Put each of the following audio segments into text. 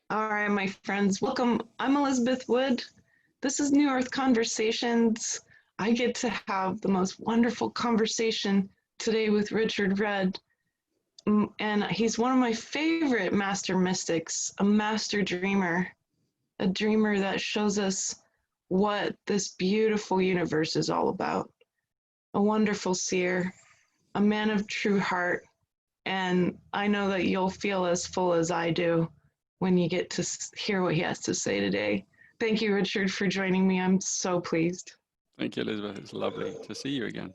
All right, my friends, welcome. I'm Elizabeth Wood. This is New Earth Conversations. I get to have the most wonderful conversation today with Richard Rudd. And he's one of my favorite master mystics, a master dreamer, a dreamer that shows us what this beautiful universe is all about. A wonderful seer, a man of true heart, and I know that you'll feel as full as I do when you get to hear what he has to say today. Thank you, Richard, for joining me. I'm so pleased. Thank you, Elizabeth. It's lovely to see you again.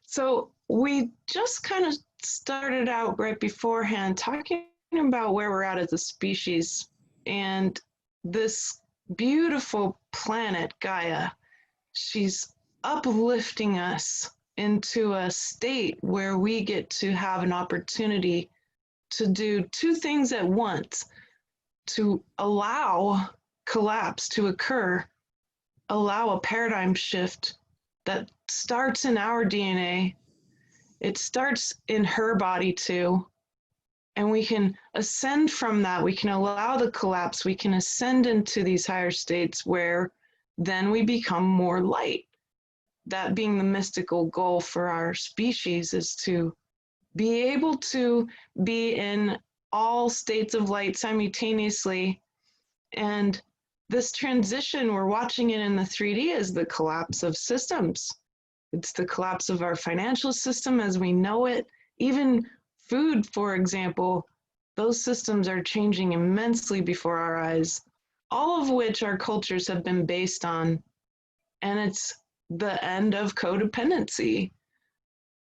So, we just kind of started out right beforehand talking about where we're at as a species and this beautiful planet, Gaia. She's uplifting us into a state where we get to have an opportunity to do two things at once: to allow collapse to occur, allow a paradigm shift that starts in our DNA. It starts in her body too. And we can ascend from that. We can allow the collapse. We can ascend into these higher states where then we become more light. That being the mystical goal for our species is to be able to be in all states of light simultaneously. And this transition, we're watching it in the 3D, is the collapse of systems. It's the collapse of our financial system as we know it. Even food, for example, those systems are changing immensely before our eyes, all of which our cultures have been based on. And it's the end of codependency.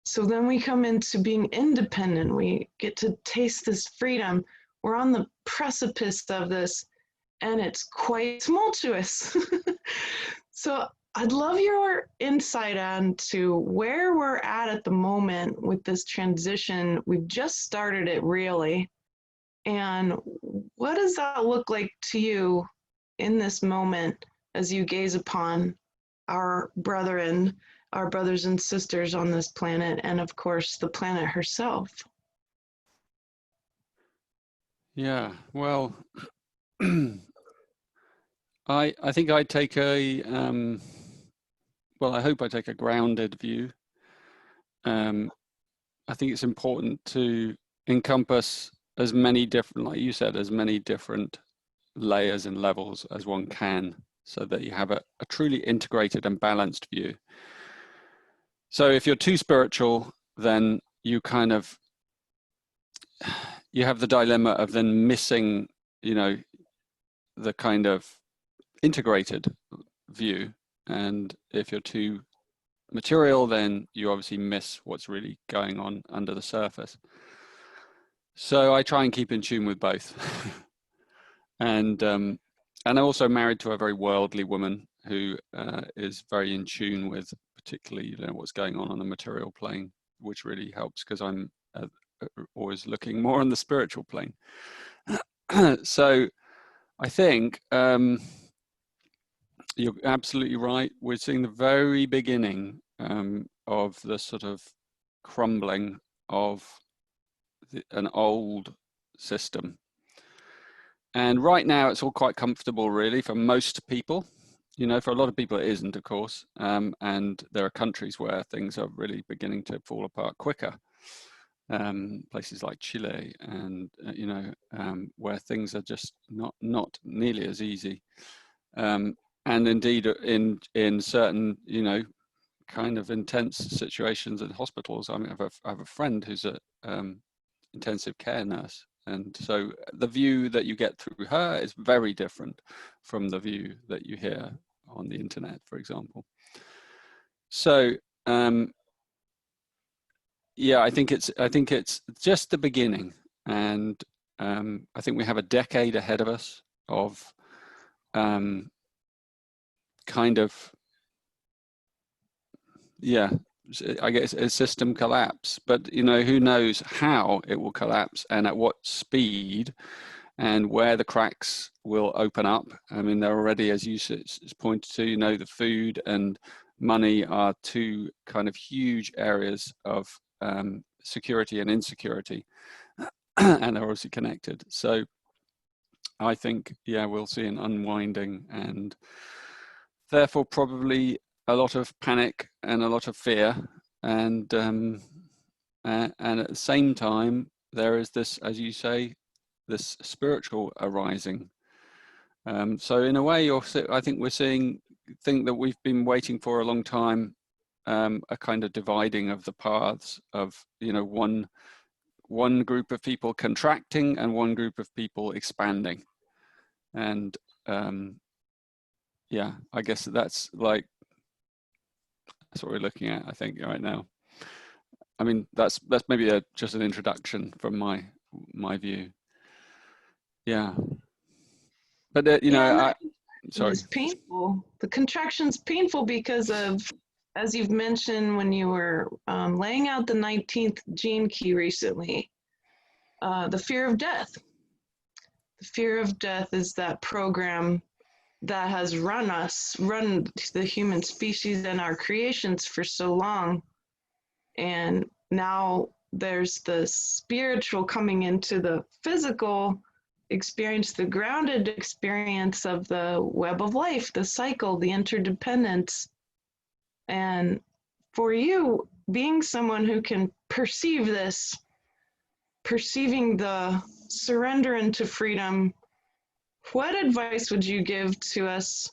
So then we come into being independent. We get to taste this freedom. We're on the precipice of this, and it's quite tumultuous. So I'd love your insight on to where we're at the moment with this transition. We've just started it really. And what does that look like to you in this moment as you gaze upon our brethren, our brothers and sisters on this planet, and of course, the planet herself? Yeah, well, I think I take a well, I hope I take a grounded view. I think it's important to encompass as many different, like you said, as many different layers and levels as one can, so that you have a truly integrated and balanced view. So if you're too spiritual, then you kind of you have the dilemma of then missing, the kind of integrated view. And if you're too material, then you obviously miss what's really going on under the surface. So I try and keep in tune with both. and I'm also married to a very worldly woman who is very in tune with particularly what's going on the material plane, which really helps because I'm always looking more on the spiritual plane. So I think you're absolutely right. We're seeing the very beginning of the sort of crumbling of an old system. And right now it's all quite comfortable, really, for most people. For a lot of people it isn't, of course. And there are countries where things are really beginning to fall apart quicker. Places like Chile and, where things are just not nearly as easy. And indeed in certain, kind of intense situations in hospitals. I mean, I have a friend who's a intensive care nurse. And so the view that you get through her is very different from the view that you hear on the internet, for example. So, yeah, I think it's just the beginning. And I think we have a decade ahead of us of kind of, yeah, I guess a system collapse, but who knows how it will collapse and at what speed and where the cracks will open up. I mean, they're already, as you pointed to, the food and money are two kind of huge areas of security and insecurity, and they're obviously connected. So I think, yeah, we'll see an unwinding, and therefore probably a lot of panic and a lot of fear, and at the same time there is this, as you say, this spiritual arising. So in a way, I think we're seeing thing that we've been waiting for a long time, a kind of dividing of the paths of, you know, one group of people contracting and one group of people expanding. And yeah, I guess that's what we're looking at, I think, right now. I mean, that's maybe just an introduction from my view. Yeah, but you know, sorry. It's painful. The contraction's painful because of, as you've mentioned when you were laying out the 19th gene key recently, the fear of death. The fear of death is that program that has run the human species and our creations for so long. And now there's the spiritual coming into the physical experience, the grounded experience of the web of life, the cycle, the interdependence. And for you, being someone who can perceive this, perceiving the surrender into freedom, what advice would you give to us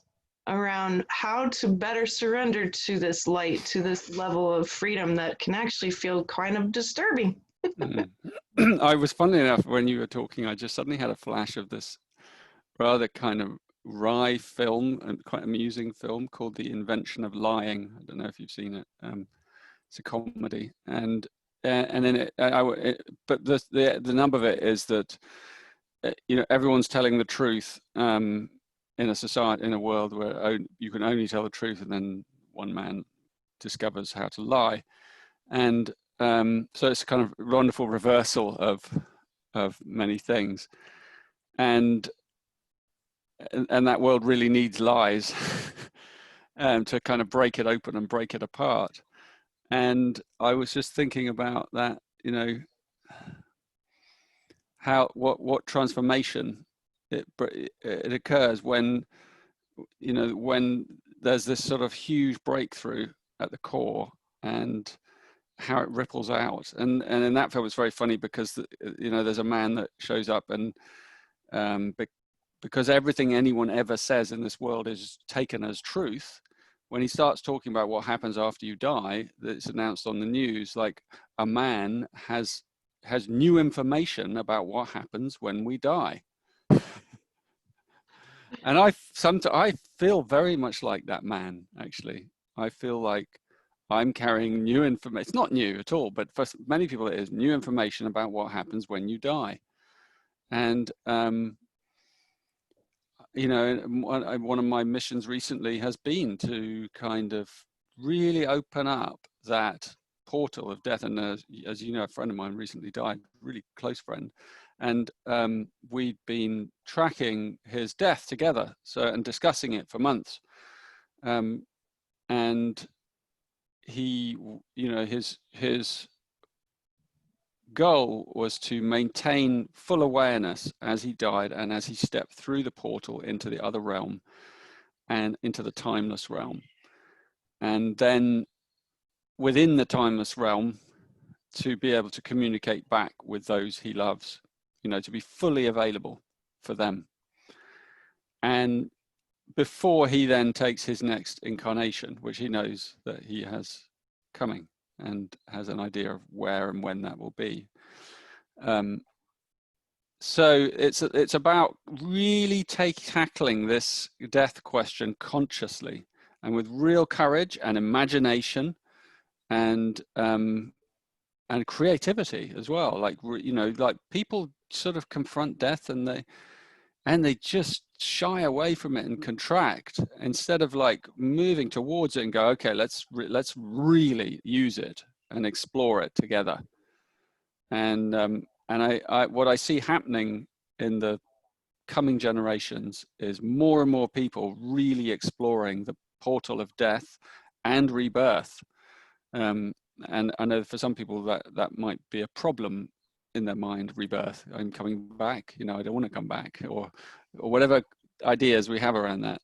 around how to better surrender to this light, to this level of freedom that can actually feel kind of disturbing? I was, funnily enough, when you were talking, I just suddenly had a flash of this rather kind of wry film, and quite amusing film called The Invention of Lying. I don't know if you've seen it. It's a comedy, and then but the number of it is that you know, everyone's telling the truth in a society, in a world where you can only tell the truth, and then one man discovers how to lie, and so it's a kind of wonderful reversal of many things, and that world really needs lies to kind of break it open and break it apart. And I was just thinking about that, you know, what transformation it occurs when, you know, when there's this sort of huge breakthrough at the core, and how it ripples out. And in that film, it's very funny because, you know, there's a man that shows up, and because everything anyone ever says in this world is taken as truth, when he starts talking about what happens after you die, that's announced on the news, like, a man has new information about what happens when we die. And I feel very much like that man, actually. I feel like I'm carrying new information. It's not new at all, but for many people it is new information about what happens when you die. And you know, one of my missions recently has been to kind of really open up that portal of death. And as you know, a friend of mine recently died, really close friend, and we'd been tracking his death together, and discussing it for months. And he, you know, his goal was to maintain full awareness as he died and as he stepped through the portal into the other realm and into the timeless realm. And then within the timeless realm, to be able to communicate back with those he loves, you know, to be fully available for them. And before he then takes his next incarnation, which he knows that he has coming and has an idea of where and when that will be. So it's about really tackling this death question consciously and with real courage and imagination and creativity as well. Like, you know, like, people sort of confront death and they just shy away from it and contract, instead of like moving towards it and go, okay, let's really use it and explore it together. And I what I see happening in the coming generations is more and more people really exploring the portal of death and rebirth. And I know for some people that might be a problem in their mind rebirth. I'm coming back, you know, I don't want to come back, or whatever ideas we have around that.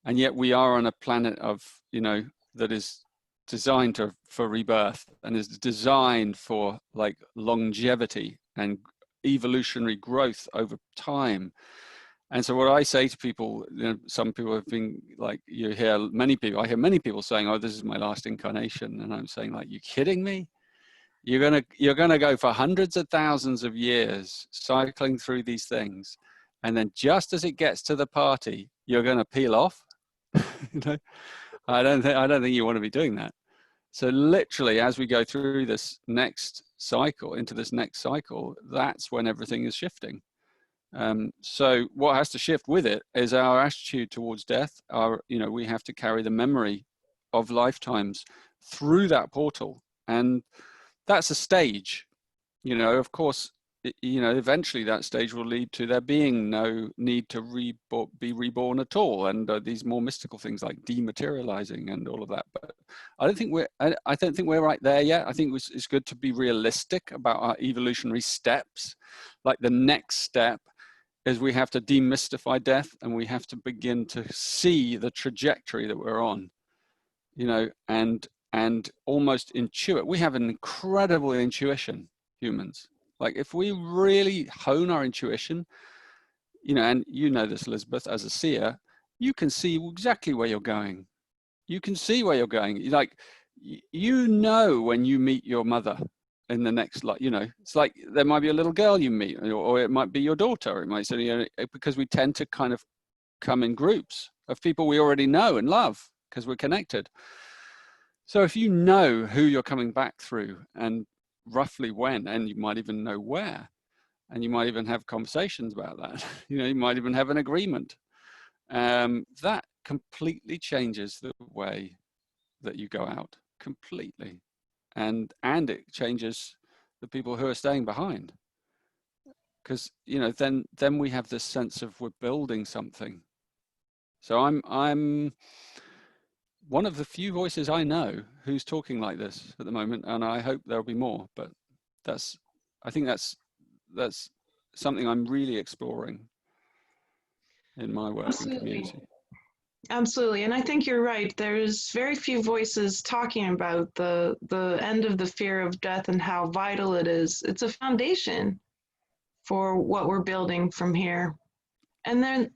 And yet we are on a planet of, you know, that is designed for rebirth and is designed for like longevity and evolutionary growth over time. And so what I say to people, you know, some people have been like, I hear many people saying, oh, this is my last incarnation. And I'm saying, like, you kidding me? You're gonna go for hundreds of thousands of years cycling through these things, and then just as it gets to the party, you're gonna peel off. You know, I don't think you want to be doing that. So literally, as we go through this next cycle, into this next cycle, that's when everything is shifting. So what has to shift with it is our attitude towards death. You know, we have to carry the memory of lifetimes through that portal, and that's a stage. You know, of course, you know, eventually that stage will lead to there being no need to be reborn at all, and these more mystical things like dematerializing and all of that. But I don't think we're right there yet. I think it's good to be realistic about our evolutionary steps. Like the next step is we have to demystify death, and we have to begin to see the trajectory that we're on, you know, and almost intuit. We have an incredible intuition, humans. Like if we really hone our intuition, you know, and you know this, Elizabeth, as a seer, you can see exactly where you're going. You can see where you're going. Like, you know, when you meet your mother in the next, like, you know, it's like there might be a little girl you meet, or it might be your daughter. It might say, you know, because we tend to kind of come in groups of people we already know and love because we're connected. So if you know who you're coming back through and roughly when, and you might even know where, and you might even have conversations about that, you know, you might even have an agreement, that completely changes the way that you go out completely. And it changes the people who are staying behind, because, you know, then we have this sense of we're building something. So I'm one of the few voices I know who's talking like this at the moment, and I hope there'll be more. But I think that's something I'm really exploring in my work and community. Absolutely. And I think you're right. There's very few voices talking about the end of the fear of death and how vital it is. It's a foundation for what we're building from here. And then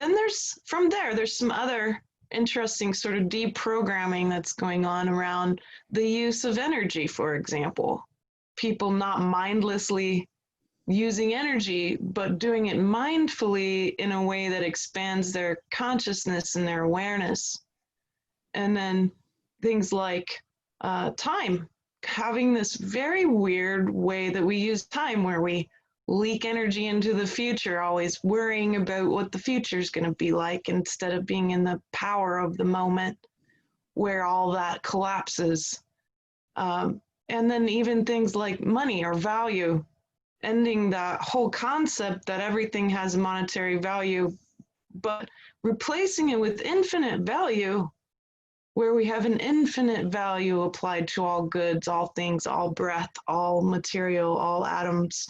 there's from there's some other interesting sort of deprogramming that's going on around the use of energy, for example. People not mindlessly using energy, but doing it mindfully in a way that expands their consciousness and their awareness. And then things like time, having this very weird way that we use time where we leak energy into the future, always worrying about what the future is going to be like instead of being in the power of the moment where all that collapses. And then even things like money or value, ending that whole concept that everything has a monetary value, but replacing it with infinite value, where we have an infinite value applied to all goods, all things, all breath, all material, all atoms.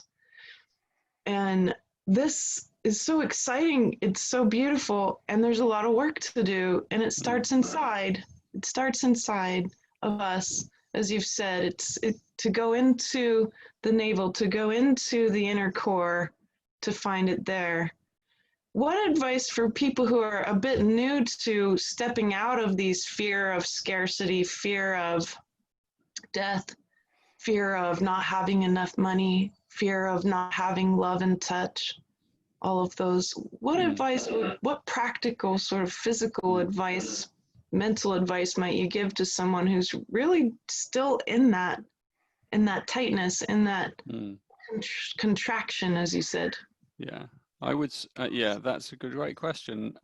And this is so exciting. It's so beautiful. And there's a lot of work to do. And it starts inside. It starts inside of us. As you've said, it's to go into the navel, to go into the inner core, to find it there. What advice for people who are a bit new to stepping out of these fear of scarcity, fear of death, fear of not having enough money, fear of not having love and touch, all of those? What advice, what practical sort of physical advice, mental advice might you give to someone who's really still in that tightness, in that contraction, as you said? Yeah, I would. Yeah, that's a great question.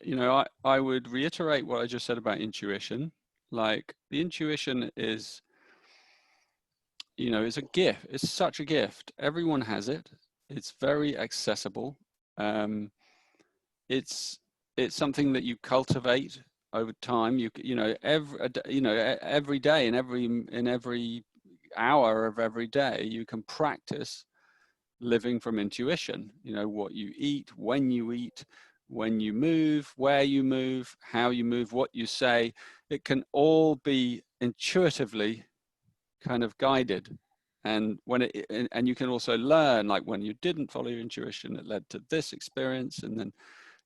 You know, I would reiterate what I just said about intuition. Like, the intuition is, you know, is a gift. It's such a gift. Everyone has it. It's very accessible. It's something that you cultivate over time. You know, every day, in every hour of every day, you can practice living from intuition. You know, what you eat, when you move, where you move, how you move, what you say. It can all be intuitively kind of guided. And and you can also learn, like when you didn't follow your intuition, it led to this experience. And then,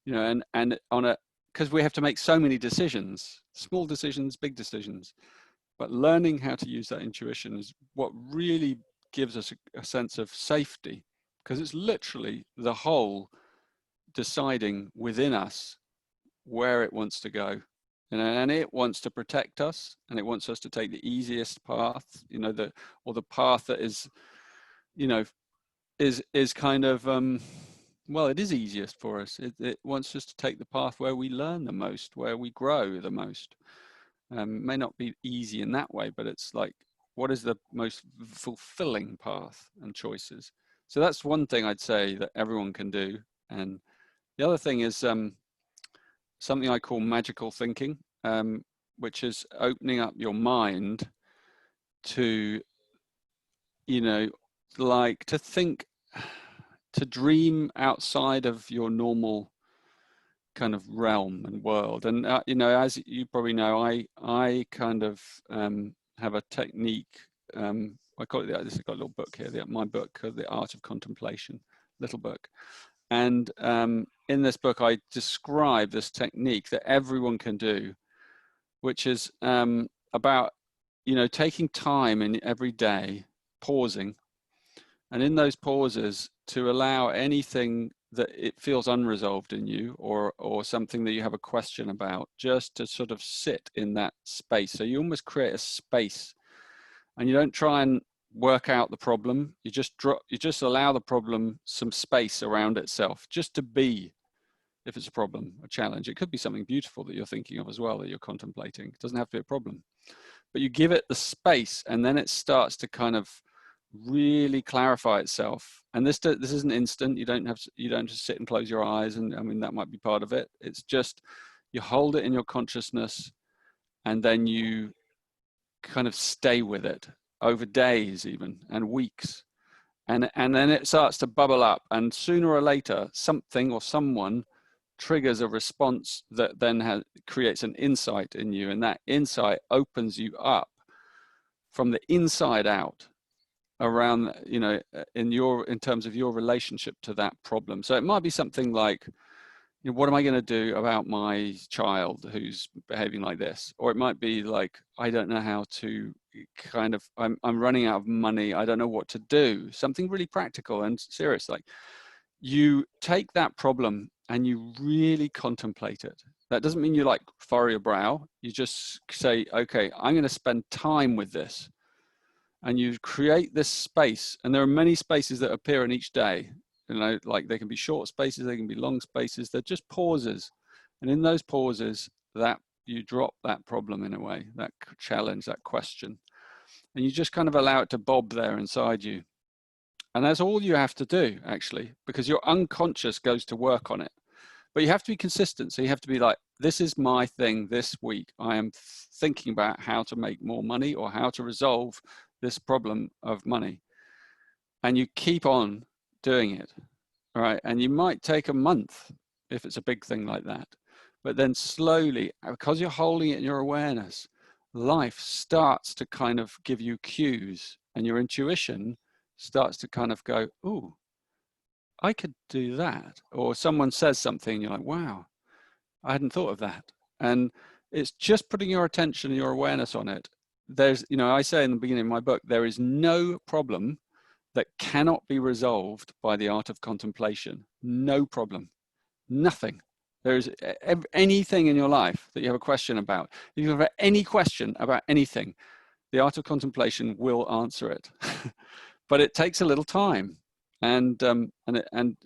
you know, and on a, because we have to make so many decisions, small decisions, big decisions, but learning how to use that intuition is what really gives us a sense of safety, because it's literally the whole deciding within us where it wants to go. And it wants to protect us, and it wants us to take the easiest path, you know, or the path that is, you know, is kind of, well, it is easiest for us. It wants us to take the path where we learn the most, where we grow the most. May not be easy in that way, but it's like, what is the most fulfilling path and choices? So that's one thing I'd say that everyone can do. And the other thing is something I call magical thinking, which is opening up your mind to, you know, like to think, to dream outside of your normal kind of realm and world. And you know, as you probably know, I kind of have a technique. I call it, this has got a little book here, my book, The Art of Contemplation, little book. And in this book, I describe this technique that everyone can do, which is about, you know, taking time in every day, pausing, and in those pauses to allow anything that it feels unresolved in you, or something that you have a question about, just to sort of sit in that space. So you almost create a space, and you don't try and work out the problem. You just allow the problem some space around itself, just to be. If it's a problem, a challenge, it could be something beautiful that you're thinking of as well, that you're contemplating. It doesn't have to be a problem, but you give it the space, and then it starts to kind of really clarify itself. And this isn't instant. You don't just sit and close your eyes, and I mean, that might be part of it. It's just, you hold it in your consciousness, and then you kind of stay with it over days, even, and weeks, and then it starts to bubble up, and sooner or later something or someone triggers a response that then creates an insight in you, and that insight opens you up from the inside out around, you know, in terms of your relationship to that problem. So it might be something like, you know, what am I going to do about my child who's behaving like this? Or it might be like, I don't know how to kind of, I'm running out of money, I don't know what to do. Something really practical and serious. Like, you take that problem and you really contemplate it. That doesn't mean you like furrow your brow. You just say, okay, I'm going to spend time with this. And you create this space, and there are many spaces that appear in each day. You know, like they can be short spaces, they can be long spaces. They're just pauses, and in those pauses, that you drop that problem in a way, that challenge, that question, and you just kind of allow it to bob there inside you. And that's all you have to do, actually, because your unconscious goes to work on it. But you have to be consistent. So you have to be like, this is my thing this week. I am thinking about how to make more money, or how to resolve this problem of money. And you keep on doing it, all right? And you might take a month if it's a big thing like that. But then slowly, because you're holding it in your awareness, life starts to kind of give you cues, and your intuition starts to kind of go, ooh, I could do that. Or someone says something, you're like, wow, I hadn't thought of that. And it's just putting your attention and your awareness on it. There's, you know, I say in the beginning of my book, there is no problem that cannot be resolved by the art of contemplation. No problem, nothing. There's anything in your life that you have a question about. If you have any question about anything, the art of contemplation will answer it. But it takes a little time. And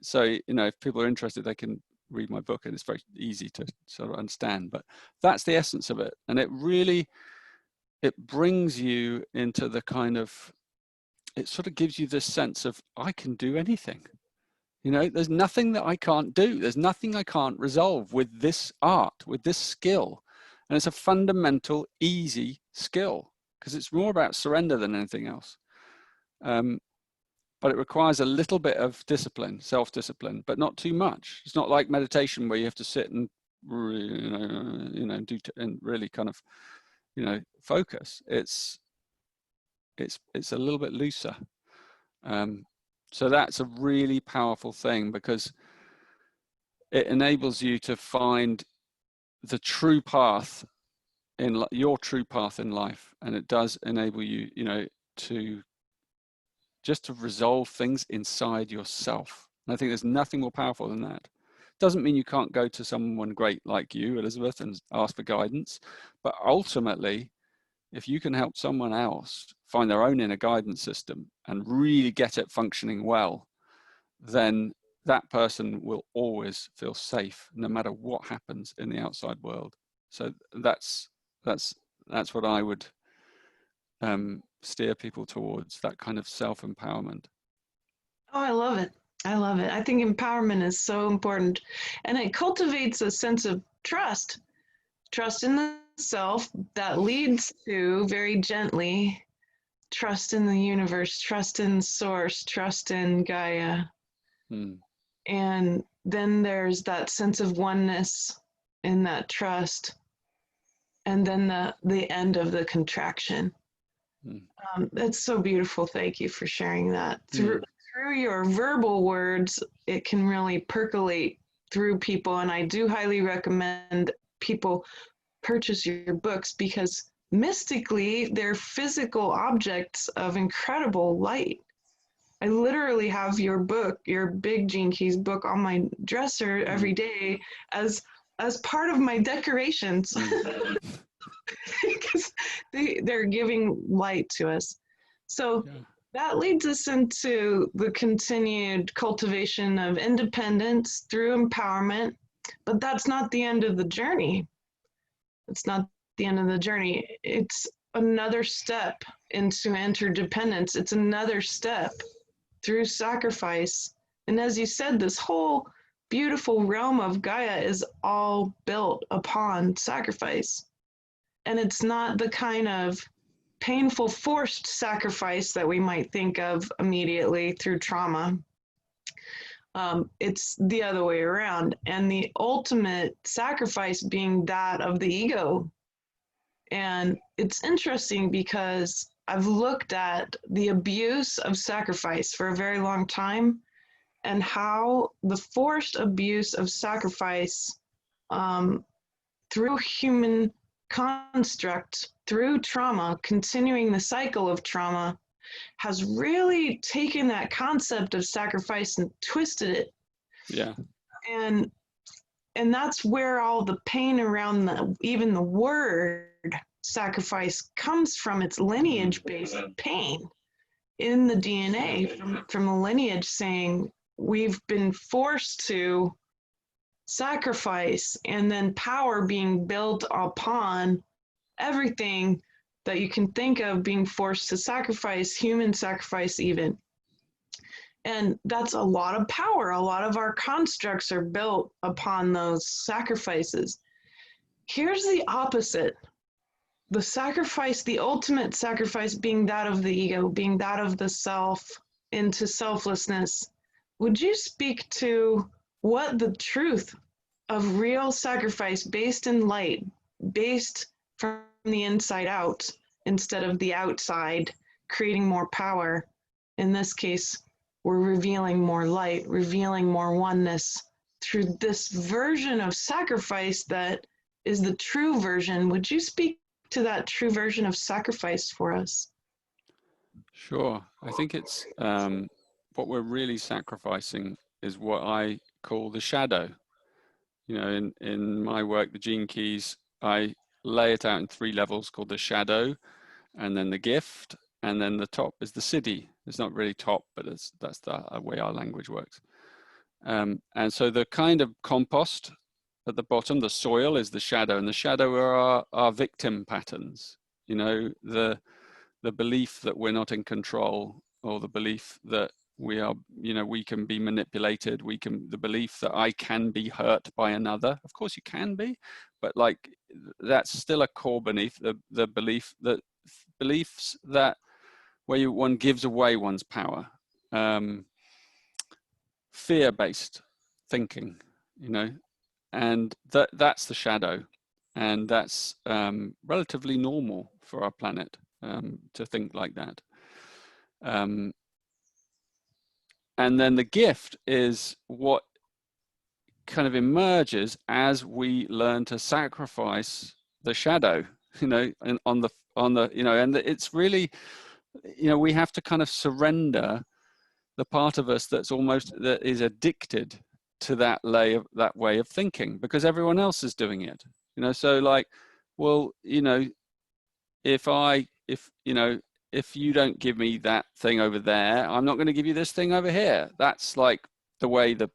so, you know, if people are interested, they can read my book, and it's very easy to sort of understand. But that's the essence of it. And it really, it brings you into the kind of, it sort of gives you this sense of, I can do anything. You know, there's nothing that I can't do. There's nothing I can't resolve with this art, with this skill. And it's a fundamental, easy skill. because it's more about surrender than anything else. But it requires a little bit of discipline, self-discipline, but not too much. It's not like meditation where you have to sit and and really kind of focus. It's a little bit looser. So that's a really powerful thing, because it enables you to find the true path in your true path in life, and it does enable you, to just to resolve things inside yourself. And I think there's nothing more powerful than that. Doesn't mean you can't go to someone great like you, Elizabeth, and ask for guidance, but ultimately, if you can help someone else find their own inner guidance system and really get it functioning well, then that person will always feel safe no matter what happens in the outside world. So that's what I would steer people towards, that kind of self-empowerment. Oh, I love it. I love it. I think empowerment is so important, and it cultivates a sense of trust in the self that leads to, very gently, trust in the universe, trust in source, trust in Gaia. And then there's that sense of oneness in that trust, and then the end of the contraction. That's so beautiful. Thank you for sharing that. Through your verbal words, it can really percolate through people, and I do highly recommend people purchase your books, because mystically they're physical objects of incredible light. I literally have your book, your big Gene Keys book, on my dresser every day as part of my decorations. Because they're giving light to us. So that leads us into the continued cultivation of independence through empowerment, but that's not the end of the journey. It's not the end of the journey. It's another step into interdependence. It's another step through sacrifice. And as you said, this whole beautiful realm of Gaia is all built upon sacrifice. And it's not the kind of painful, forced sacrifice that we might think of immediately through trauma. It's the other way around. And the ultimate sacrifice being that of the ego. And it's interesting because I've looked at the abuse of sacrifice for a very long time, and how the forced abuse of sacrifice through human construct, through trauma, continuing the cycle of trauma, has really taken that concept of sacrifice and twisted it. Yeah. And that's where all the pain around even the word sacrifice comes from. It's lineage-based pain in the DNA from the lineage, saying we've been forced to sacrifice, and then power being built upon everything that you can think of being forced to sacrifice, human sacrifice even. And that's a lot of power. A lot of our constructs are built upon those sacrifices. Here's the opposite. The sacrifice, the ultimate sacrifice, being that of the ego, being that of the self into selflessness. Would you speak to what the truth of real sacrifice based in light, based from the inside out instead of the outside, creating more power? In this case, we're revealing more light, revealing more oneness through this version of sacrifice that is the true version. Would you speak to that true version of sacrifice for us? Sure. I think it's what we're really sacrificing is what I call the shadow. In my work, the Gene Keys, I lay it out in 3 levels called the shadow, and then the gift, and then the top is the siddhi. It's not really top, but that's the way our language works. And so the kind of compost at the bottom, the soil, is the shadow, and the shadow are our victim patterns. The belief that we're not in control, or the belief that we are, we can be manipulated, the belief that I can be hurt by another. Of course you can be, but like that's still a core beneath the belief that beliefs that where one gives away one's power. Fear-based thinking, you know, and that's the shadow, and that's relatively normal for our planet to think like that. And then the gift is what kind of emerges as we learn to sacrifice the shadow, you know, and on the you know, and it's really, you know, we have to kind of surrender the part of us that is addicted to that way of thinking, because everyone else is doing it, you know. So like, well, you know, if you don't give me that thing over there, I'm not going to give you this thing over here. That's like the way that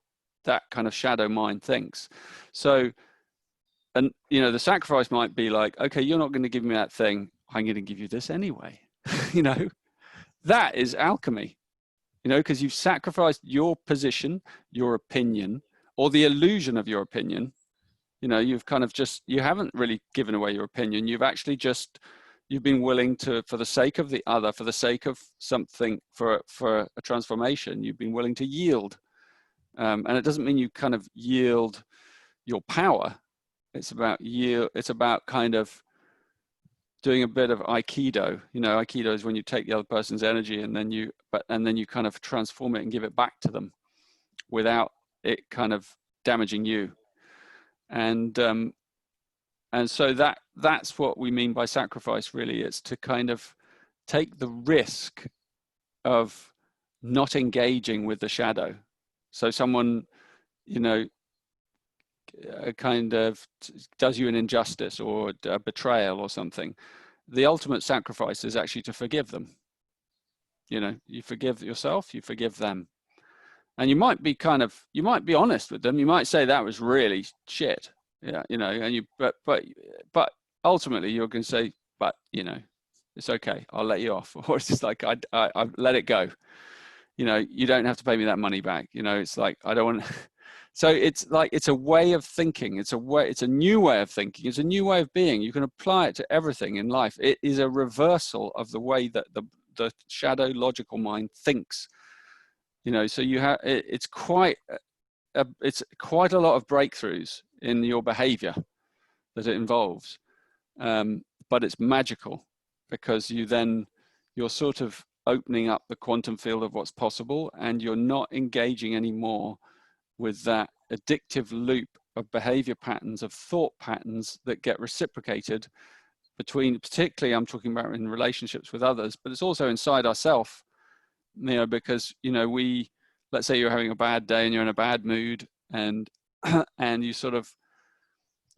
kind of shadow mind thinks. So, and you know, the sacrifice might be like, okay, you're not going to give me that thing, I'm going to give you this anyway. You know, that is alchemy, you know, because you've sacrificed your position, your opinion, or the illusion of your opinion. You know, you've kind of you haven't really given away your opinion. You've been willing to, for the sake of the other, for the sake of something, for a transformation, you've been willing to yield. And it doesn't mean you kind of yield your power. It's about kind of doing a bit of Aikido. You know, Aikido is when you take the other person's energy and then you kind of transform it and give it back to them without it kind of damaging you. And so that's what we mean by sacrifice, really. It's to kind of take the risk of not engaging with the shadow. So someone, you know, kind of does you an injustice or a betrayal or something. The ultimate sacrifice is actually to forgive them. You know, you forgive yourself, you forgive them. And you might be honest with them. You might say that was really shit. Yeah, you know, and but ultimately you're going to say, but you know, it's okay, I'll let you off. Or it's just like, I let it go. You know, you don't have to pay me that money back. You know, it's like, I don't want. So it's like, it's a way of thinking. It's a new way of thinking. It's a new way of being. You can apply it to everything in life. It is a reversal of the way that the shadow logical mind thinks. You know, so you have, it's quite a lot of breakthroughs in your behavior that it involves, but it's magical, because you're sort of opening up the quantum field of what's possible, and you're not engaging anymore with that addictive loop of behavior patterns, of thought patterns that get reciprocated between, particularly I'm talking about in relationships with others, but it's also inside ourselves, you know, because, you know, let's say you're having a bad day and you're in a bad mood, and and you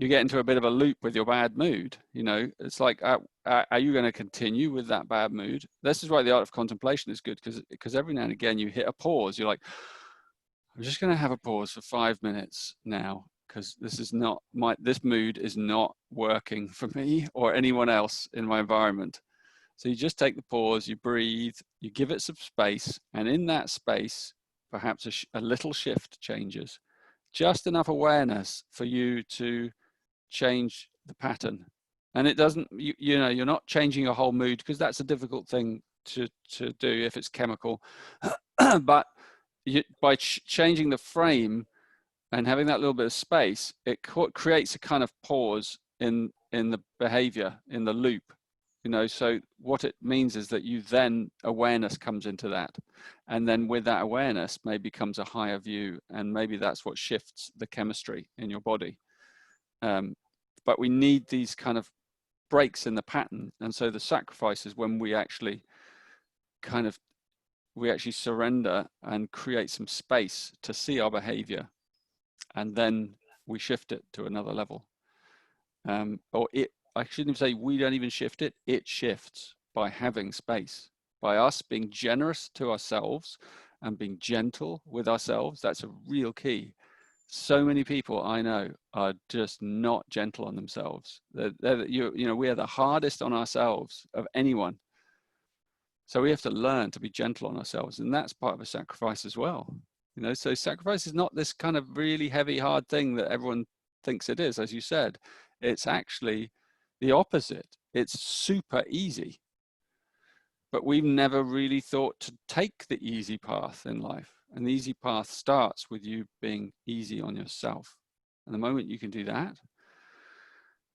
get into a bit of a loop with your bad mood. You know, it's like, are you going to continue with that bad mood? This is why the art of contemplation is good, because every now and again you hit a pause. You're like, I'm just going to have a pause for 5 minutes now, because this mood is not working for me or anyone else in my environment. So you just take the pause, you breathe, you give it some space, and in that space, perhaps a little shift changes. Just enough awareness for you to change the pattern. And it doesn't, you know, you're not changing your whole mood, because that's a difficult thing to do if it's chemical. But by changing the frame and having that little bit of space, it creates a kind of pause in the behavior, in the loop. You know, so what it means is that awareness comes into that. And then with that awareness maybe comes a higher view, and maybe that's what shifts the chemistry in your body. But we need these kind of breaks in the pattern. And so the sacrifice is when we actually surrender and create some space to see our behavior, and then we shift it to another level. I shouldn't say we don't even shift it, it shifts by having space, by us being generous to ourselves and being gentle with ourselves. That's a real key. So many people I know are just not gentle on themselves. You know, we are the hardest on ourselves of anyone. So we have to learn to be gentle on ourselves, and that's part of a sacrifice as well. You know, so sacrifice is not this kind of really heavy, hard thing that everyone thinks it is. As you said, it's actually the opposite. It's super easy. but we've never really thought to take the easy path in life. And the easy path starts with you being easy on yourself. And the moment you can do that,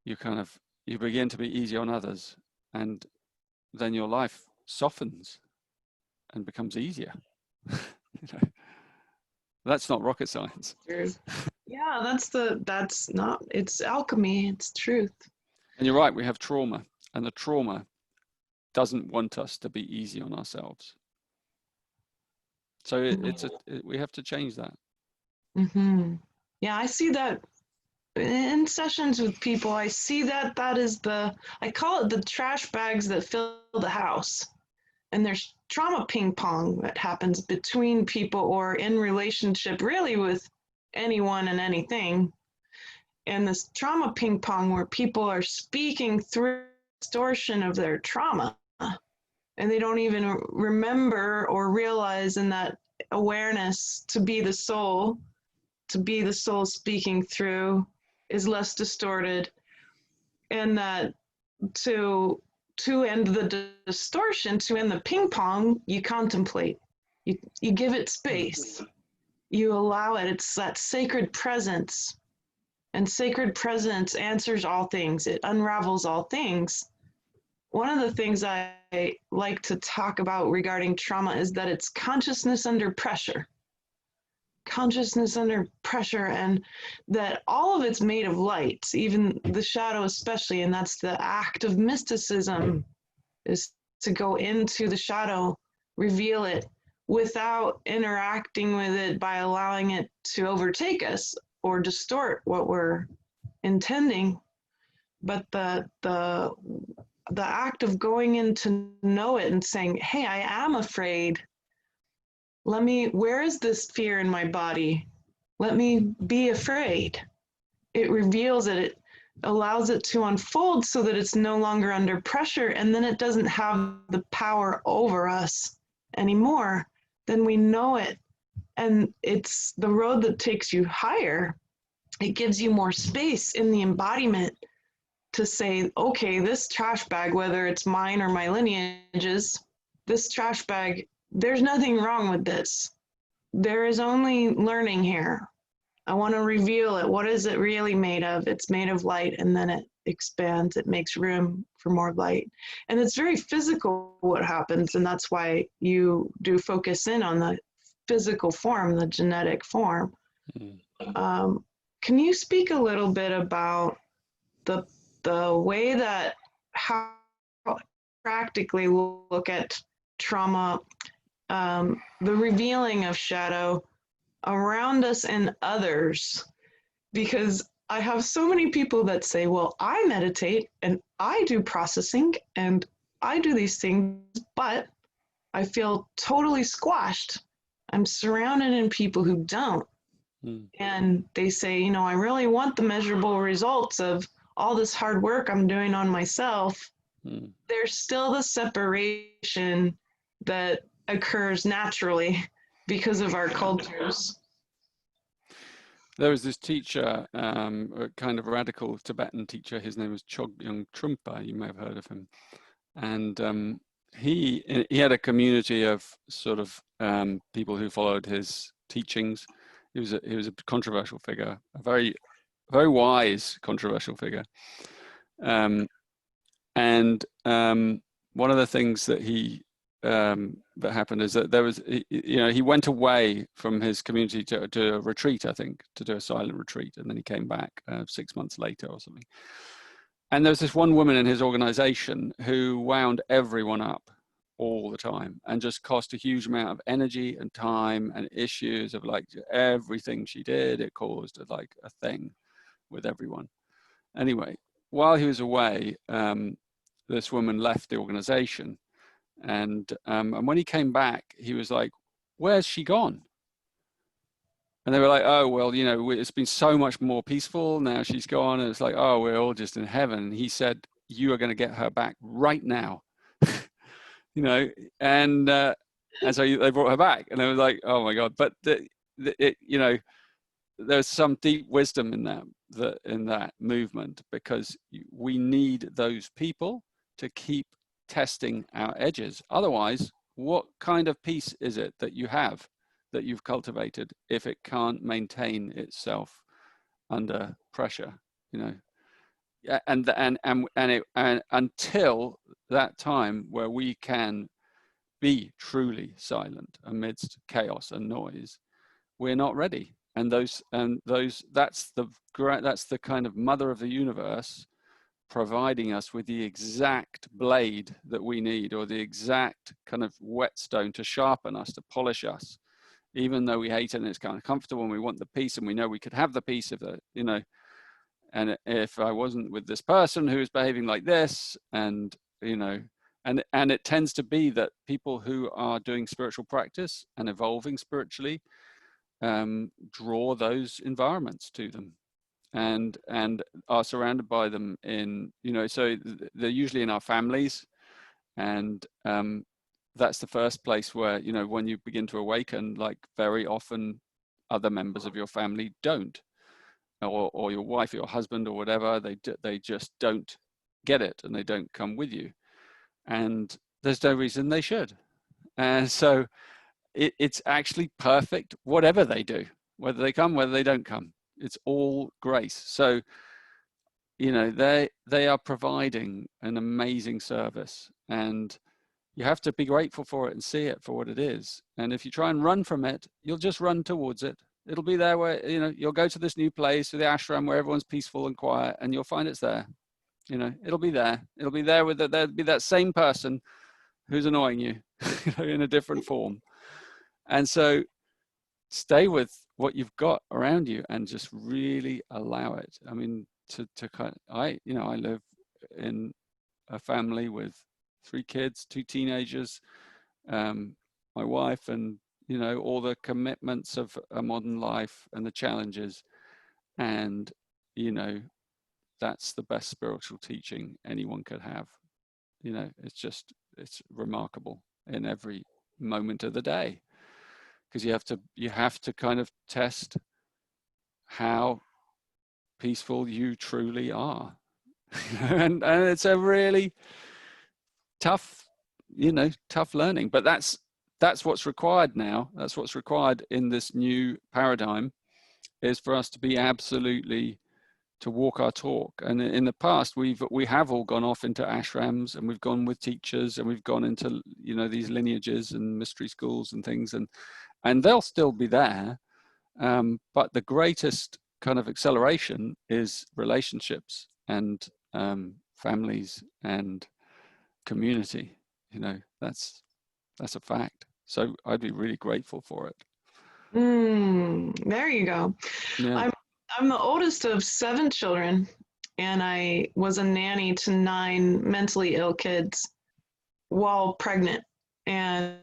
you begin to be easy on others, and then your life softens and becomes easier. You know, that's not rocket science. Yeah, that's not, it's alchemy, it's truth. And you're right, we have trauma, and the trauma doesn't want us to be easy on ourselves. So we have to change that. Mm-hmm. Yeah, I see that in sessions with people. I see that that is I call it the trash bags that fill the house. And there's trauma ping pong that happens between people or in relationship, really with anyone and anything. And this trauma ping pong where people are speaking through distortion of their trauma, and they don't even remember or realize in that awareness to be the soul speaking through is less distorted, and that to end the distortion, to end the ping pong, you contemplate, you give it space, you allow it. It's that sacred presence, and sacred presence answers all things, it unravels all things. One of the things I like to talk about regarding trauma is that it's consciousness under pressure. Consciousness under pressure, and that all of it's made of light, even the shadow especially, and that's the act of mysticism, is to go into the shadow, reveal it without interacting with it by allowing it to overtake us or distort what we're intending. But the act of going in to know it and saying, hey, I am afraid. Where is this fear in my body? Let me be afraid. It reveals it, it allows it to unfold so that it's no longer under pressure, and then it doesn't have the power over us anymore. Then we know it, and it's the road that takes you higher. It gives you more space in the embodiment to say, okay, this trash bag, whether it's mine or my lineage's, this trash bag, there's nothing wrong with this. There is only learning here. I want to reveal it. What is it really made of? It's made of light, and then it expands. It makes room for more light. And it's very physical what happens, and that's why you do focus in on the physical form, the genetic form. Can you speak a little bit about the way that how practically look at trauma, the revealing of shadow around us and others? Because I have so many people that say, well, I meditate and I do processing and I do these things, but I feel totally squashed. I'm surrounded in people who don't. And they say, you know, I really want the measurable results of all this hard work I'm doing on myself. There's still the separation that occurs naturally because of our cultures. There was this teacher, a kind of radical Tibetan teacher. His name was Chogyam Trungpa. You may have heard of him. And he had a community of sort of people who followed his teachings. He was a controversial figure, a very, very wise controversial figure. And one of the things that that happened is that there was, he went away from his community to a retreat, I think, to do a silent retreat, and then he came back 6 months later or something. And there was this one woman in his organization who wound everyone up all the time and just cost a huge amount of energy and time and issues of like everything she did. It caused like a thing with everyone. Anyway, while he was away, this woman left the organization. And when he came back, he was like, where's she gone? And they were like, oh, well, you know, it's been so much more peaceful. Now she's gone. And it's like, oh, we're all just in heaven. And he said, you are going to get her back right now. You know, and so they brought her back. And they were like, oh, my God. But, you know, there's some deep wisdom in that movement, because we need those people to keep testing our edges. Otherwise, what kind of peace is it that you have, that you've cultivated, if it can't maintain itself under pressure? You know, and until that time where we can be truly silent amidst chaos and noise, we're not ready. And that's the kind of mother of the universe providing us with the exact blade that we need, or the exact kind of whetstone to sharpen us, to polish us, even though we hate it and it's kind of comfortable and we want the peace, and we know we could have the peace of it, you know, and if I wasn't with this person who is behaving like this, and you know, and it tends to be that people who are doing spiritual practice and evolving spiritually draw those environments to them, and are surrounded by them in, you know, so they're usually in our families, and that's the first place where, you know, when you begin to awaken, like very often other members of your family don't, or your wife or your husband or whatever, they just don't get it, and they don't come with you, and there's no reason they should. And so it's actually perfect whatever they do, whether they come, whether they don't come, it's all grace. So, you know, they are providing an amazing service, and you have to be grateful for it and see it for what it is. And if you try and run from it, you'll just run towards it. It'll be there where, you know, you'll go to this new place, to the ashram where everyone's peaceful and quiet, and you'll find it's there. You know, it'll be there. It'll be there with there'll be that same person who's annoying you, you know, in a different form. And so stay with what you've got around you and just really allow it. I mean, I live in a family with 3 kids, 2 teenagers, my wife, and, you know, all the commitments of a modern life and the challenges. And, you know, that's the best spiritual teaching anyone could have. You know, it's remarkable in every moment of the day, because you have to kind of test how peaceful you truly are. and it's a really tough learning, but that's what's required now. That's what's required in this new paradigm, is for us to be absolutely, to walk our talk. And in the past, we have all gone off into ashrams, and we've gone with teachers, and we've gone into, you know, these lineages and mystery schools and things, and they'll still be there, but the greatest kind of acceleration is relationships and families and community. You know, that's a fact. So I'd be really grateful for it. There you go. Yeah. I'm the oldest of 7 children, and I was a nanny to 9 mentally ill kids while pregnant. And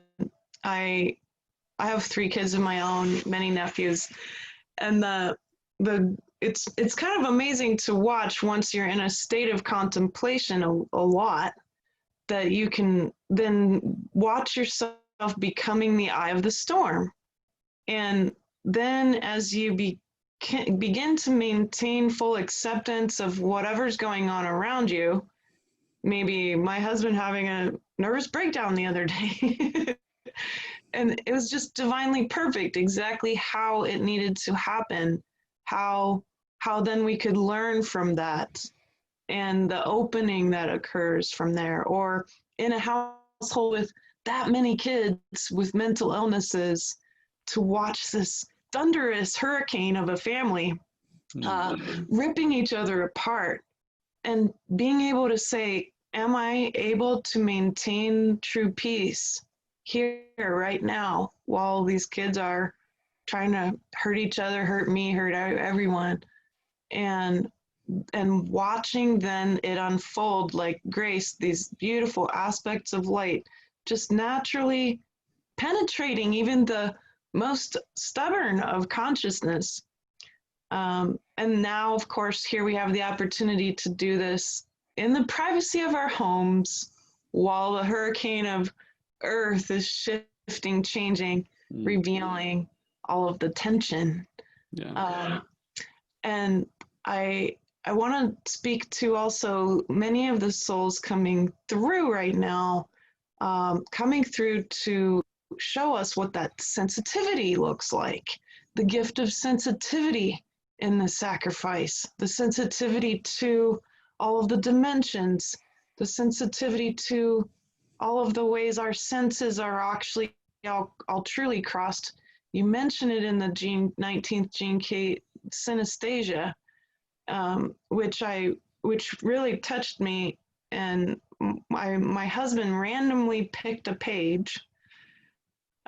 I have 3 kids of my own, many nephews, and it's kind of amazing to watch once you're in a state of contemplation a lot, that you can then watch yourself becoming the eye of the storm. And then as you begin to maintain full acceptance of whatever's going on around you, maybe my husband having a nervous breakdown the other day, and it was just divinely perfect, exactly how it needed to happen, how then we could learn from that, and the opening that occurs from there. Or in a household with that many kids with mental illnesses, to watch this thunderous hurricane of a family ripping each other apart, and being able to say, am I able to maintain true peace here right now, while these kids are trying to hurt each other, hurt me, hurt everyone, and watching then it unfold like grace, these beautiful aspects of light just naturally penetrating even the most stubborn of consciousness. And now, of course, here we have the opportunity to do this in the privacy of our homes, while the hurricane of earth is shifting, changing, revealing all of the tension. Yeah. And I I want to speak to also many of the souls coming through right now, coming through to show us what that sensitivity looks like, the gift of sensitivity in the sacrifice, the sensitivity to all of the dimensions, the sensitivity to all of the ways our senses are actually all truly crossed. You mention it in the 19th gene key, synesthesia, which really touched me. And my husband randomly picked a page,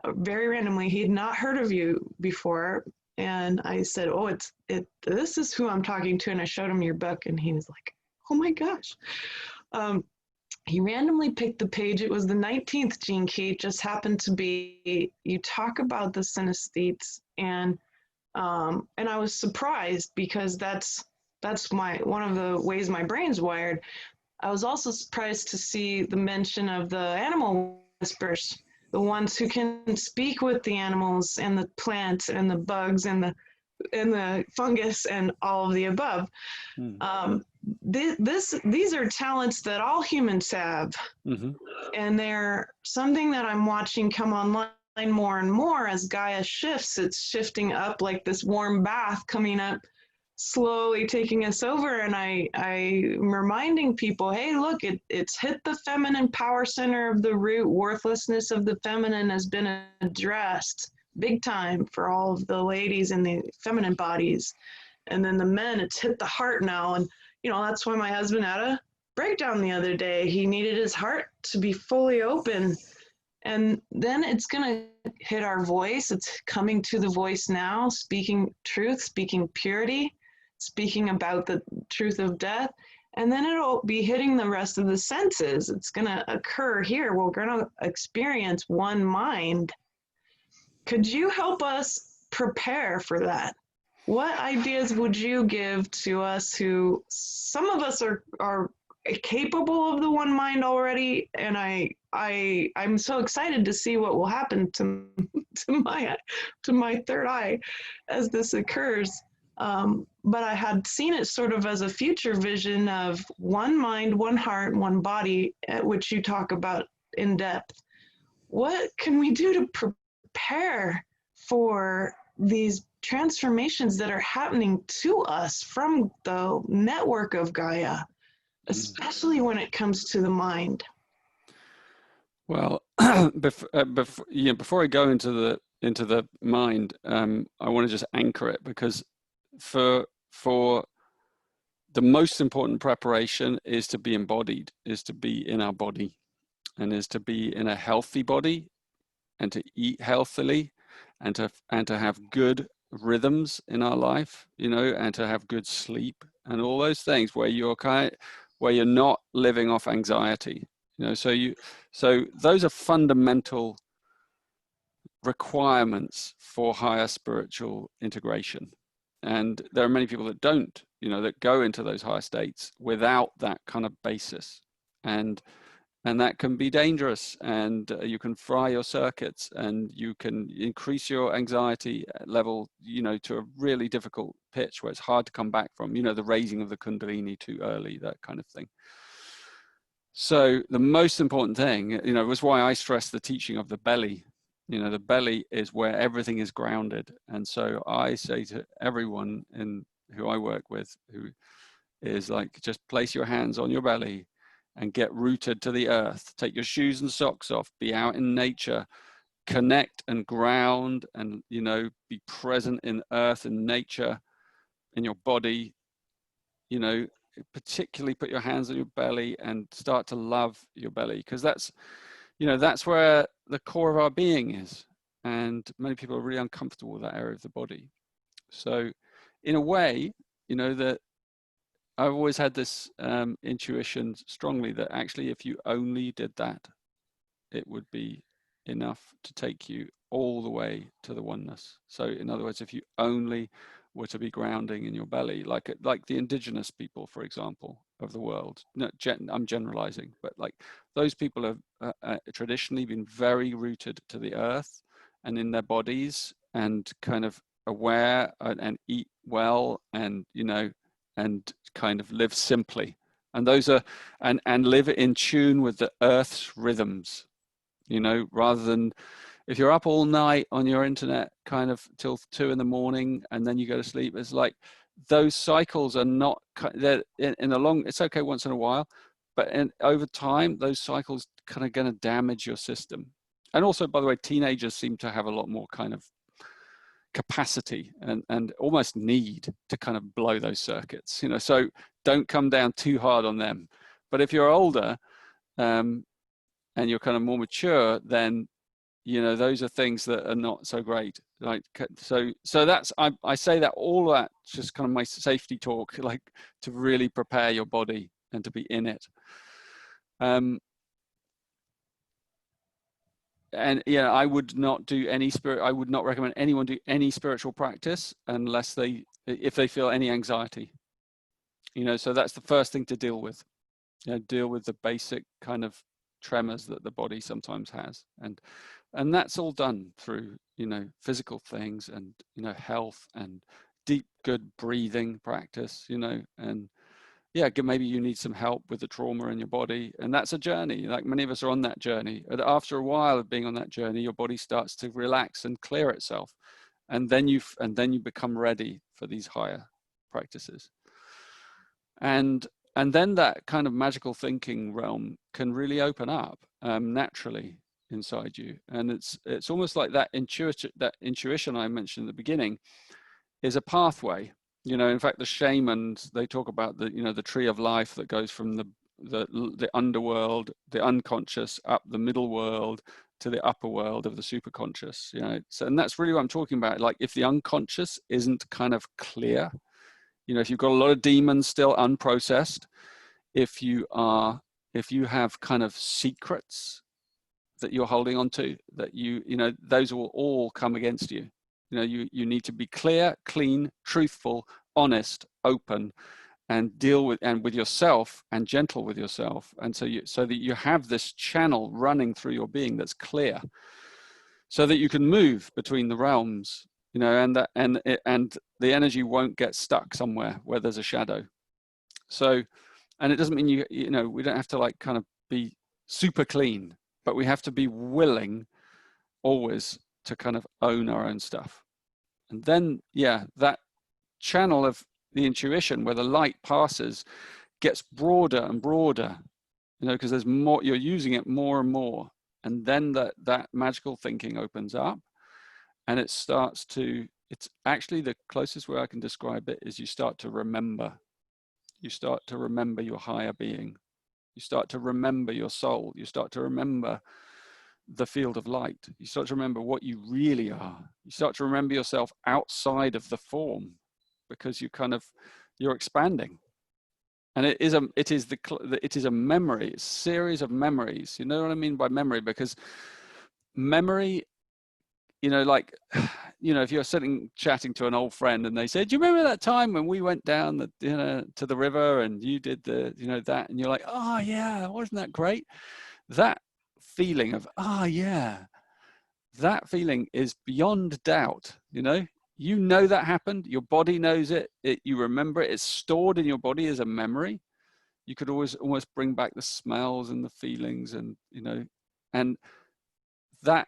very randomly. He'd not heard of you before, and I said, "Oh, this is who I'm talking to," and I showed him your book, and he was like, "Oh my gosh." He randomly picked the page. It was the 19th gene key. It just happened to be, you talk about the synesthetes, and I was surprised because that's one of the ways my brain's wired. I was also surprised to see the mention of the animal whispers, the ones who can speak with the animals and the plants and the bugs and the fungus and all of the above. These are talents that all humans have, and they're something that I'm watching come online more and more as Gaia shifts. It's shifting up like this warm bath coming up, slowly taking us over. And I'm reminding people, hey, look, it's hit the feminine power center of the root. Worthlessness of the feminine has been addressed big time for all of the ladies in the feminine bodies. And then the men, it's hit the heart now. And, that's why my husband had a breakdown the other day. He needed his heart to be fully open. And then it's going to hit our voice. It's coming to the voice now, speaking truth, speaking purity, speaking about the truth of death. And then it'll be hitting the rest of the senses. It's going to occur here. We're going to experience one mind. Could you help us prepare for that? What ideas would you give to us who, some of us are capable of the one mind already, and I'm so excited to see what will happen to my third eye as this occurs. But I had seen it sort of as a future vision of one mind, one heart, one body, which you talk about in depth. What can we do to prepare for these transformations that are happening to us from the network of Gaia, especially when it comes to the mind? Well, before I go into the mind, I want to just anchor it, because for the most important preparation is to be embodied, is to be in our body, and is to be in a healthy body, and to eat healthily, and to have good rhythms in our life, and to have good sleep and all those things where you're not living off anxiety, so those are fundamental requirements for higher spiritual integration. And there are many people that don't, that go into those higher states without that kind of basis, and that can be dangerous, and you can fry your circuits, and you can increase your anxiety level, to a really difficult pitch where it's hard to come back from, the raising of the Kundalini too early, that kind of thing. So the most important thing, was why I stress the teaching of the belly. The belly is where everything is grounded. And so I say to everyone who I work with, who is like, just place your hands on your belly and get rooted to the earth. Take your shoes and socks off, be out in nature, connect and ground, and, be present in earth and nature, in your body, particularly put your hands on your belly and start to love your belly, because that's where the core of our being is. And many people are really uncomfortable with that area of the body. So in a way, that I've always had this intuition strongly that actually if you only did that, it would be enough to take you all the way to the oneness. So in other words, if you only were to be grounding in your belly, like the indigenous people, for example, of the world. I'm generalizing, but like those people have traditionally been very rooted to the earth and in their bodies, and kind of aware, and eat well, and and kind of live simply. And those are, and live in tune with the earth's rhythms, you know, rather than, if you're up all night on your internet kind of till 2 in the morning and then you go to sleep, it's like those cycles are not, they're in the long, it's okay once in a while, but over time, those cycles kind of going to damage your system. And also, by the way, teenagers seem to have a lot more kind of capacity and almost need to kind of blow those circuits, you know, so don't come down too hard on them. But if you're older and you're kind of more mature, then, you know, those are things that are not so great. Like, so that's, I say that all that just kind of my safety talk, like to really prepare your body and to be in it. And yeah, I would not do any I would not recommend anyone do any spiritual practice unless if they feel any anxiety, you know, so that's the first thing to deal with, you know, deal with the basic kind of tremors that the body sometimes has. And that's all done through, you know, physical things and, you know, health and deep, good breathing practice, you know, and yeah, maybe you need some help with the trauma in your body. And that's a journey. Like many of us are on that journey. And after a while of being on that journey, your body starts to relax and clear itself. And then you become ready for these higher practices. And then that kind of magical thinking realm can really open up naturally inside you. And it's almost like that intuition I mentioned at the beginning is a pathway. You know, in fact, the shamans, they talk about the, you know, the tree of life that goes from the underworld, the unconscious, up the middle world to the upper world of the superconscious, you know. So, and that's really what I'm talking about. Like if the unconscious isn't kind of clear, you know, if you've got a lot of demons still unprocessed, if you have kind of secrets that you're holding on to, that you know, those will all come against you. You know, you need to be clear, clean, truthful, honest, open, and deal with yourself and gentle with yourself. And so that you have this channel running through your being that's clear, so that you can move between the realms, you know, and the energy won't get stuck somewhere where there's a shadow. So, and it doesn't mean you know, we don't have to like kind of be super clean, but we have to be willing always to kind of own our own stuff. And then, yeah, that channel of the intuition where the light passes gets broader and broader, you know, because there's more, you're using it more and more. And then that magical thinking opens up, and it starts to, it's actually the closest way I can describe it is you start to remember. You start to remember your higher being. You start to remember your soul. You start to remember the field of light. You start to remember what you really are. You start to remember yourself outside of the form, because you're expanding. And it is a memory, a series of memories. You know what I mean by memory? Because memory, you know, like, you know, if you're sitting chatting to an old friend and they say, do you remember that time when we went down to the river and you did that, and you're like, oh yeah, wasn't that great? That feeling of, yeah, that feeling is beyond doubt. You know that happened, your body knows it, you remember it, it's stored in your body as a memory. You could always almost bring back the smells and the feelings, and you know, and that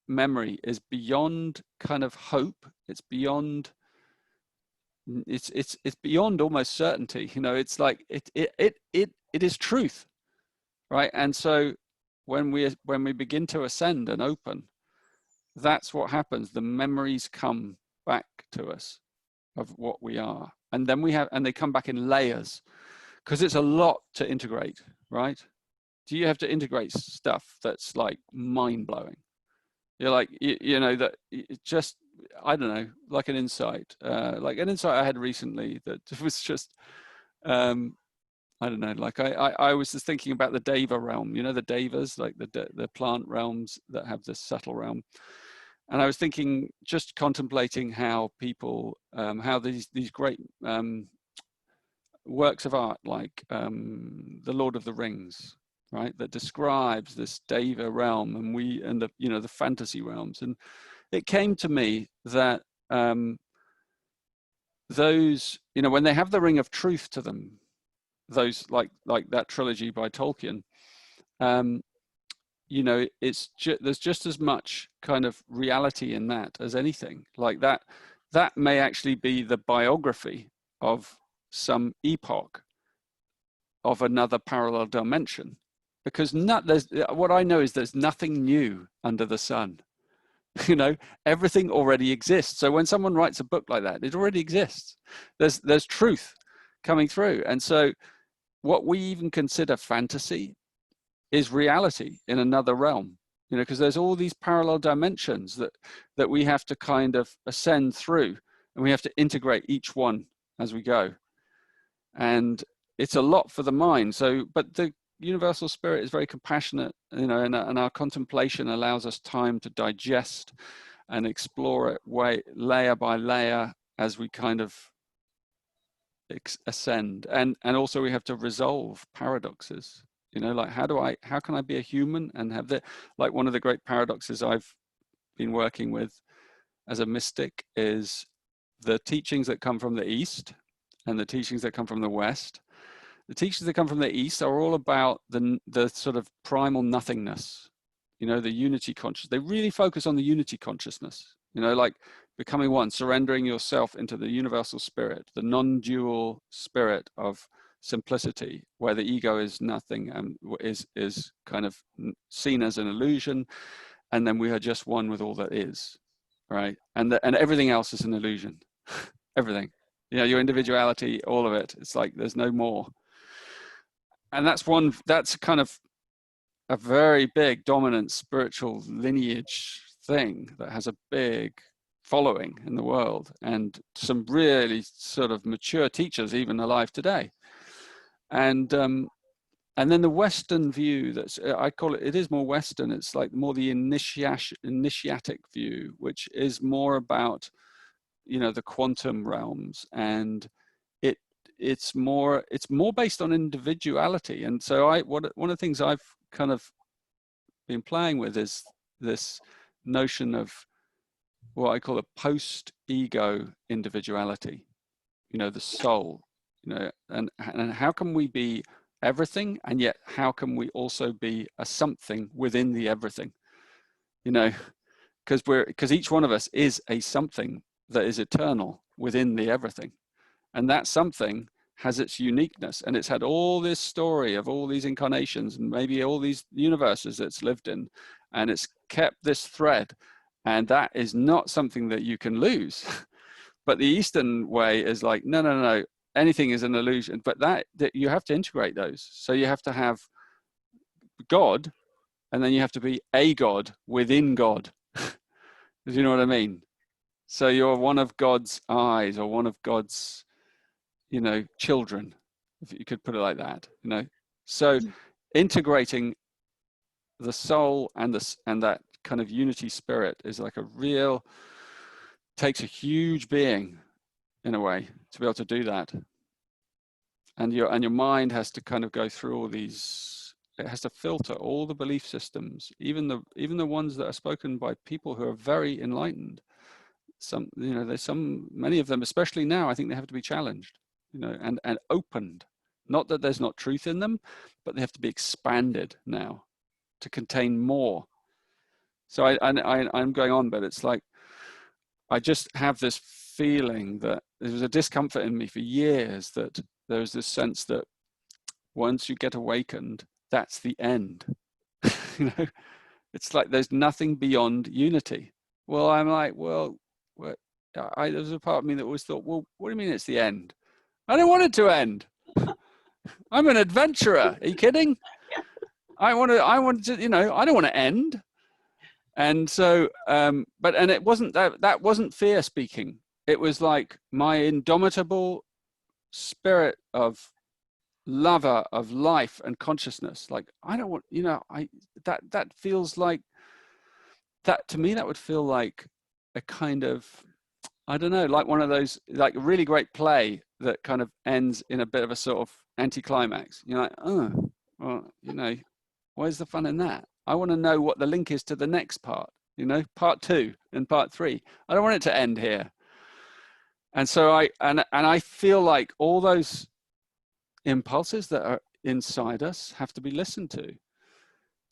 memory is beyond kind of hope. It's beyond beyond almost certainty. You know, it's like it is truth, right? And so when we begin to ascend and open, that's what happens. The memories come back to us of what we are, and then they come back in layers, because it's a lot to integrate, right? Do you have to integrate stuff that's like mind-blowing? You're like, you know, that it just, I don't know, like an insight I had recently that was just, I don't know, like I was just thinking about the Deva realm, you know, the Devas, like the plant realms that have this subtle realm. And I was thinking, just contemplating how people, how these great works of art, like the Lord of the Rings, right, that describes this Deva realm, and the, you know, the fantasy realms. And it came to me that those, you know, when they have the ring of truth to them, those like that trilogy by Tolkien, you know, there's just as much kind of reality in that as anything. Like that may actually be the biography of some epoch of another parallel dimension, because what I know is there's nothing new under the sun. You know, everything already exists. So when someone writes a book like that, it already exists. There's truth coming through. And so what we even consider fantasy is reality in another realm, you know, because there's all these parallel dimensions that we have to kind of ascend through, and we have to integrate each one as we go. And it's a lot for the mind. So, but the universal spirit is very compassionate, you know, and our contemplation allows us time to digest and explore it layer by layer as we kind of ascend. And also we have to resolve paradoxes, you know, like how can I be a human and have like one of the great paradoxes I've been working with as a mystic is the teachings that come from the East and the teachings that come from the West. The teachings that come from the East are all about the sort of primal nothingness, you know, the unity consciousness. They really focus on the unity consciousness, you know, like becoming one, surrendering yourself into the universal spirit, the non-dual spirit of simplicity, where the ego is nothing and is kind of seen as an illusion, and then we are just one with all that is, right? And everything else is an illusion. Everything, you know, your individuality, all of it. It's like there's no more. And that's kind of a very big dominant spiritual lineage thing that has a big following in the world, and some really sort of mature teachers even alive today. And then the Western view, I call it is more Western. It's like more the initiatic view, which is more about, you know, the quantum realms, and it's more based on individuality. And so one of the things I've kind of been playing with is this notion of what I call a post-ego individuality, you know, the soul, you know, and how can we be everything, and yet how can we also be a something within the everything, you know, because each one of us is a something that is eternal within the everything. And that something has its uniqueness, and it's had all this story of all these incarnations and maybe all these universes it's lived in, and it's kept this thread, and that is not something that you can lose. But the Eastern way is like, no, anything is an illusion, but that you have to integrate those. So you have to have God, and then you have to be a God within God. Do you know what I mean? So you're one of God's eyes, or one of God's, you know, children, if you could put it like that, you know. So integrating the soul and that kind of unity spirit is like takes a huge being in a way to be able to do that. And your mind has to kind of go through all these, it has to filter all the belief systems, even the ones that are spoken by people who are very enlightened. Some, you know, many of them, especially now, I think they have to be challenged, you know, and opened. Not that there's not truth in them, but they have to be expanded now to contain more. So I'm going on, but it's like, I just have this feeling that there was a discomfort in me for years, that there was this sense that once you get awakened, that's the end. You know, it's like there's nothing beyond unity. Well, I'm like, well, there was a part of me that always thought, well, what do you mean it's the end? I don't want it to end. I'm an adventurer. Are you kidding? I want to, you know, I don't want to end. And so, but it wasn't that wasn't fear speaking. It was like my indomitable spirit of lover of life and consciousness. Like, I don't want, you know, that feels like, that to me, that would feel like a kind of, I don't know, like one of those, like a really great play that kind of ends in a bit of a sort of anticlimax. You're like, oh, well, you know, where's the fun in that? I want to know what the link is to the next part, you know, part 2 and part 3. I don't want it to end here. And so I feel like all those impulses that are inside us have to be listened to.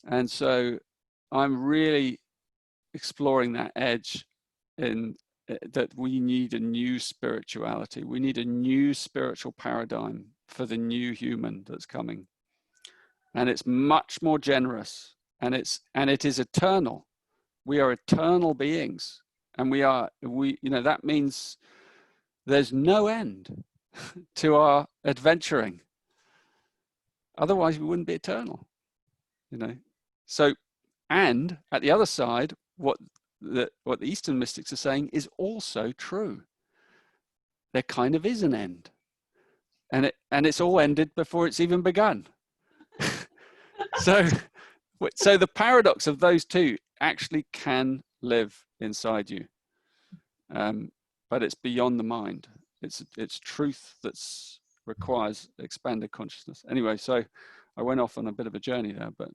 And so I'm really exploring that edge in that we need a new spirituality. We need a new spiritual paradigm for the new human that's coming. And it's much more generous, and it is eternal. We are eternal beings, and that means there's no end to our adventuring. Otherwise we wouldn't be eternal, So, and at the other side, what the Eastern mystics are saying is also true. There kind of is an end, and it's all ended before it's even begun. So the paradox of those two actually can live inside you, but it's beyond the mind. It's truth that's requires expanded consciousness. Anyway, so I went off on a bit of a journey there, but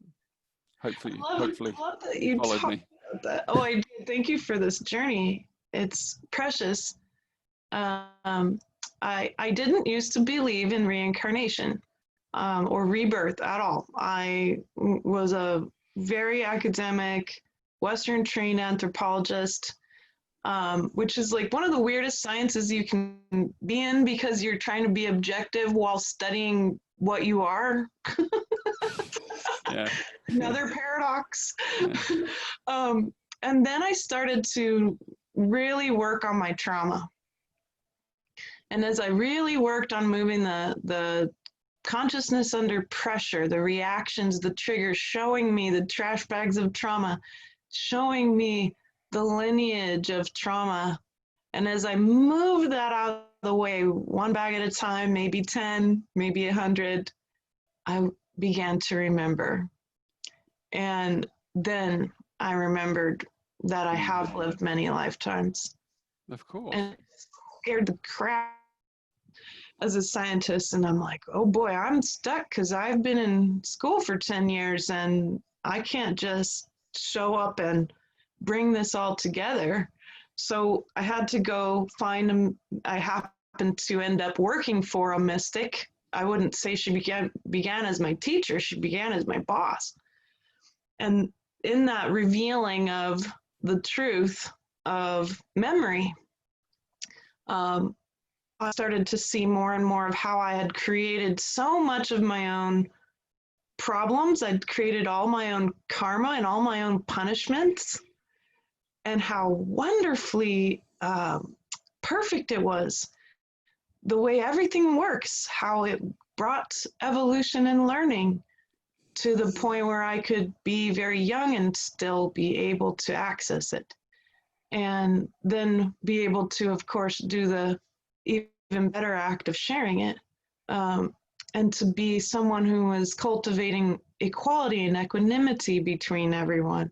hopefully I love that you followed talked me. about that. Oh, I did. Thank you for this journey. It's precious. I didn't used to believe in reincarnation or rebirth at all. I was a very academic, Western trained anthropologist, which is like one of the weirdest sciences you can be in because you're trying to be objective while studying what you are. Yeah. Another paradox. Yeah. And then I started to really work on my trauma. And as I really worked on moving the consciousness under pressure, the reactions, the triggers, showing me the trash bags of trauma, showing me the lineage of trauma. And as I moved that out of the way, one bag at a time, maybe 10, maybe 100, I began to remember. And then I remembered that I have lived many lifetimes. Of course. And it scared the crap as a scientist. And I'm like, oh boy, I'm stuck because I've been in school for 10 years and I can't just show up and bring this all together. So I had to go find him. I happened to end up working for a mystic. I wouldn't say she began as my teacher. She began as my boss. And in that revealing of the truth of memory, I started to see more and more of how I had created so much of my own problems. I'd created all my own karma and all my own punishments, and how wonderfully perfect it was. The way everything works, how it brought evolution and learning to the point where I could be very young and still be able to access it. And then be able to, of course, do the even better act of sharing it. And to be someone who is cultivating equality and equanimity between everyone,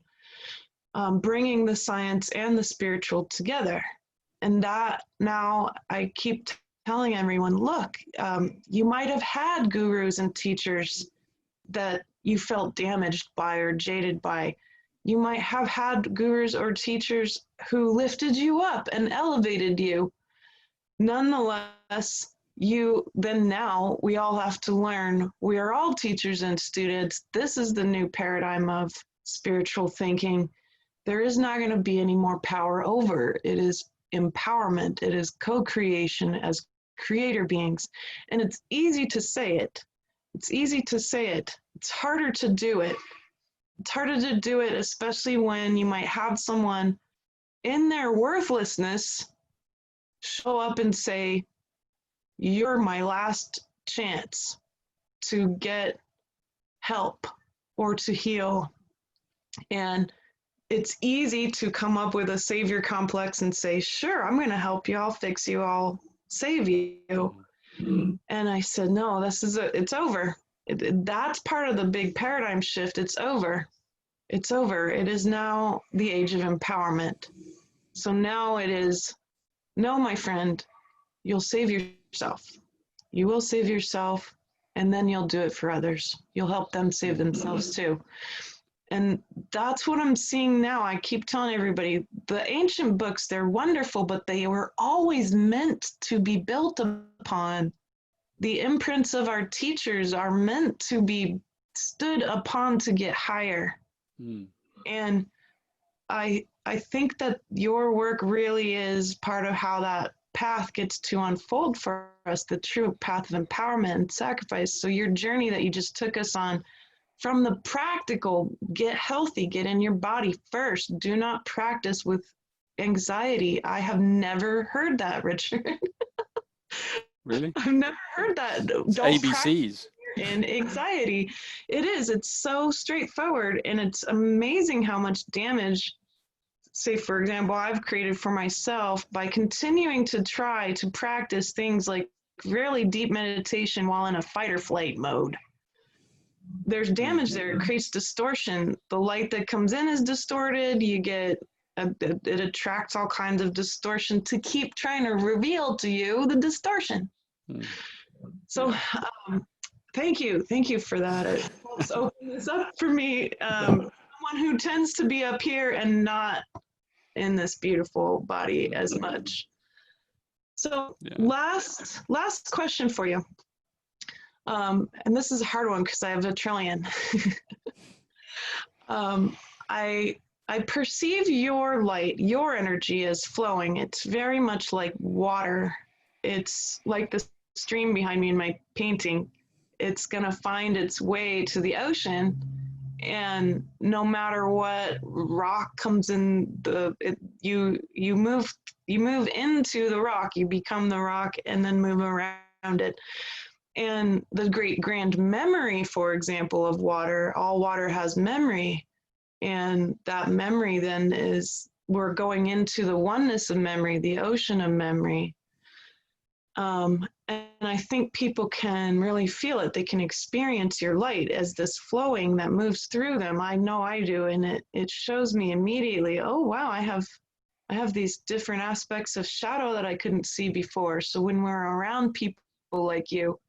bringing the science and the spiritual together. And that now I keep telling everyone, look, you might have had gurus and teachers that you felt damaged by or jaded by. You might have had gurus or teachers who lifted you up and elevated you. Nonetheless, now we all have to learn. We are all teachers and students. This is the new paradigm of spiritual thinking. There is not going to be any more power over. It is empowerment. It is co-creation as creator beings. And it's easy to say it. It's easy to say it. It's harder to do it. It's harder to do it, especially when you might have someone in their worthlessness show up and say, you're my last chance to get help or to heal. And it's easy to come up with a savior complex and say, sure, I'm going to help you. I'll fix you. I'll save you. And I said, no, it's over. That's part of the big paradigm shift. It's over. It's over. It is now the age of empowerment. So now it is, no, my friend, you'll save yourself. You will save yourself, and then you'll do it for others. You'll help them save themselves too. And that's what I'm seeing now. I keep telling everybody the ancient books, they're wonderful, but they were always meant to be built upon. The imprints of our teachers are meant to be stood upon to get higher. Mm. And I think that your work really is part of how that path gets to unfold for us, the true path of empowerment and sacrifice. So your journey that you just took us on, from the practical, get healthy, get in your body first. Do not practice with anxiety. I have never heard that, Richard. Really? I've never heard that. It's Don't practice ABCs. in anxiety. It is. It's so straightforward, and it's amazing how much damage, say, for example, I've created for myself by continuing to try to practice things like really deep meditation while in a fight or flight mode. There's damage there. It creates distortion. The light that comes in is distorted. You get it attracts all kinds of distortion to keep trying to reveal to you the distortion. So thank you for that. It helps open this up for me, someone who tends to be up here and not in this beautiful body as much. So last question for you. And this is a hard one because I have a trillion. I perceive your light, your energy as flowing. It's very much like water. It's like the stream behind me in my painting. It's gonna find its way to the ocean, and no matter what rock comes in, you move into the rock. You become the rock and then move around it. And the great grand memory, for example, of water, all water has memory. And that memory then is, we're going into the oneness of memory, the ocean of memory. And I think people can really feel it. They can experience your light as this flowing that moves through them. I know I do. And it shows me immediately, oh, wow, I have these different aspects of shadow that I couldn't see before. So when we're around people like you,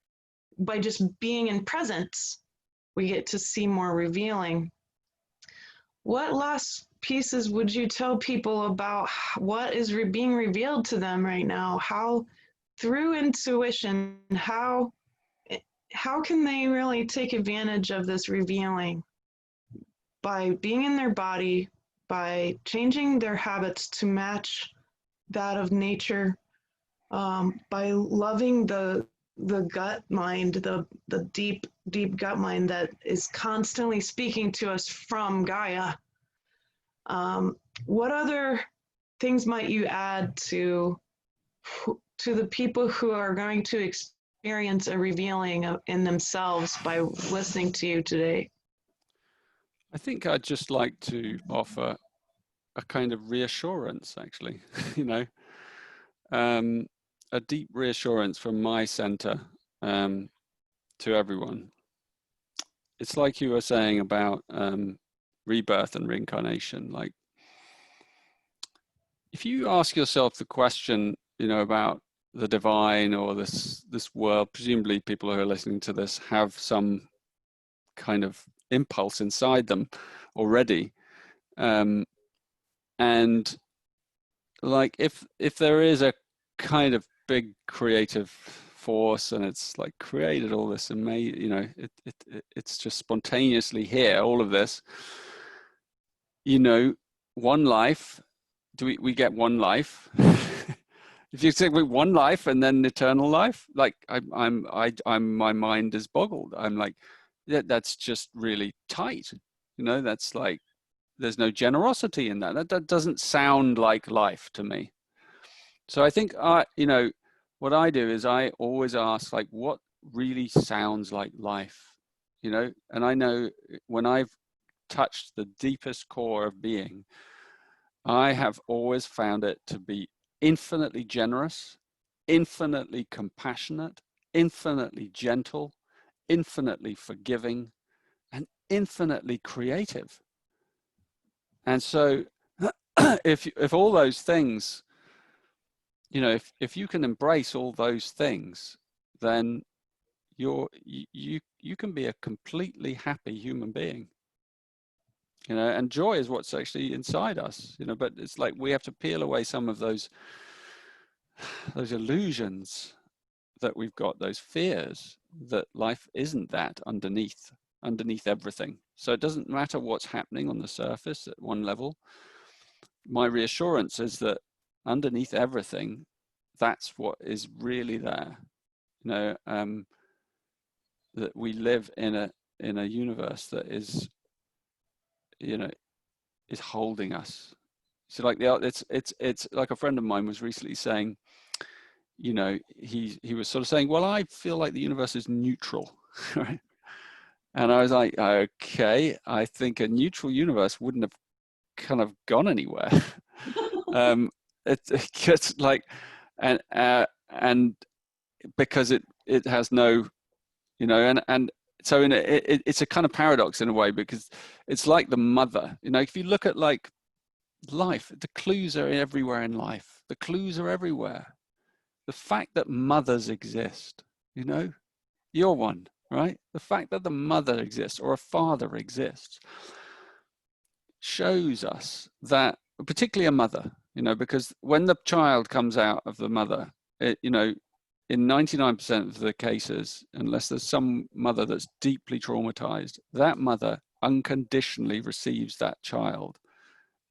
by just being in presence, we get to see more revealing. What last pieces would you tell people about what is being revealed to them right now? How, through intuition, how can they really take advantage of this revealing? By being in their body, by changing their habits to match that of nature, by loving the gut mind, the deep gut mind that is constantly speaking to us from Gaia. What other things might you add to the people who are going to experience a revealing in themselves by listening to you today? I think I'd just like to offer a kind of reassurance, actually, a deep reassurance from my center to everyone. It's like you were saying about rebirth and reincarnation. Like, if you ask yourself the question, about the divine or this world, presumably people who are listening to this have some kind of impulse inside them already, and like if there is a kind of big creative force and it's like created all this amazing, it's just spontaneously here, all of this, one life. Do we get one life? If you say one life and then eternal life, like I'm my mind is boggled. I'm like, that's just really tight. That's like, there's no generosity in that. That doesn't sound like life to me. So I think, what I do is I always ask, like, what really sounds like life, and I know when I've touched the deepest core of being, I have always found it to be infinitely generous, infinitely compassionate, infinitely gentle, infinitely forgiving, and infinitely creative. And so if all those things, if you can embrace all those things, then you can be a completely happy human being. you know, and joy is what's actually inside us, you know, but it's like we have to peel away some of those illusions that we've got, those fears that life isn't that underneath everything. So it doesn't matter what's happening on the surface at one level. My reassurance is that underneath everything, that's what is really there. You know, that we live in a universe that is, you know, is holding us. So like it's like a friend of mine was recently saying, you know, he was sort of saying, well, I feel like the universe is neutral, right? And I was like, okay, I think a neutral universe wouldn't have kind of gone anywhere. It gets like, and because it has no, you know, and so it's a kind of paradox in a way, because it's like the mother, you know, if you look at like life, the clues are everywhere in life. The clues are everywhere. The fact that mothers exist, you know, you're one, right? The fact that the mother exists or a father exists shows us that, particularly a mother, you know, because when the child comes out of the mother, you know, in 99% of the cases, unless there's some mother that's deeply traumatized, that mother unconditionally receives that child,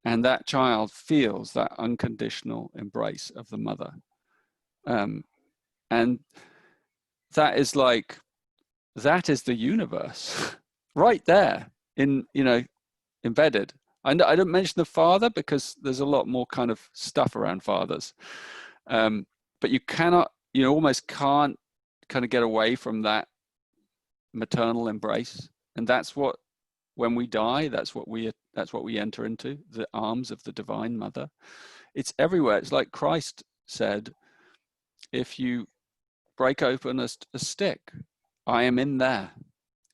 and that child feels that unconditional embrace of the mother. And that is like, that is the universe right there in, you know, embedded. I don't mention the father because there's a lot more kind of stuff around fathers. But you cannot, you know, almost can't kind of get away from that maternal embrace. And that's what, when we die, that's what we enter into, the arms of the Divine Mother. It's everywhere. It's like Christ said, if you break open a stick, I am in there,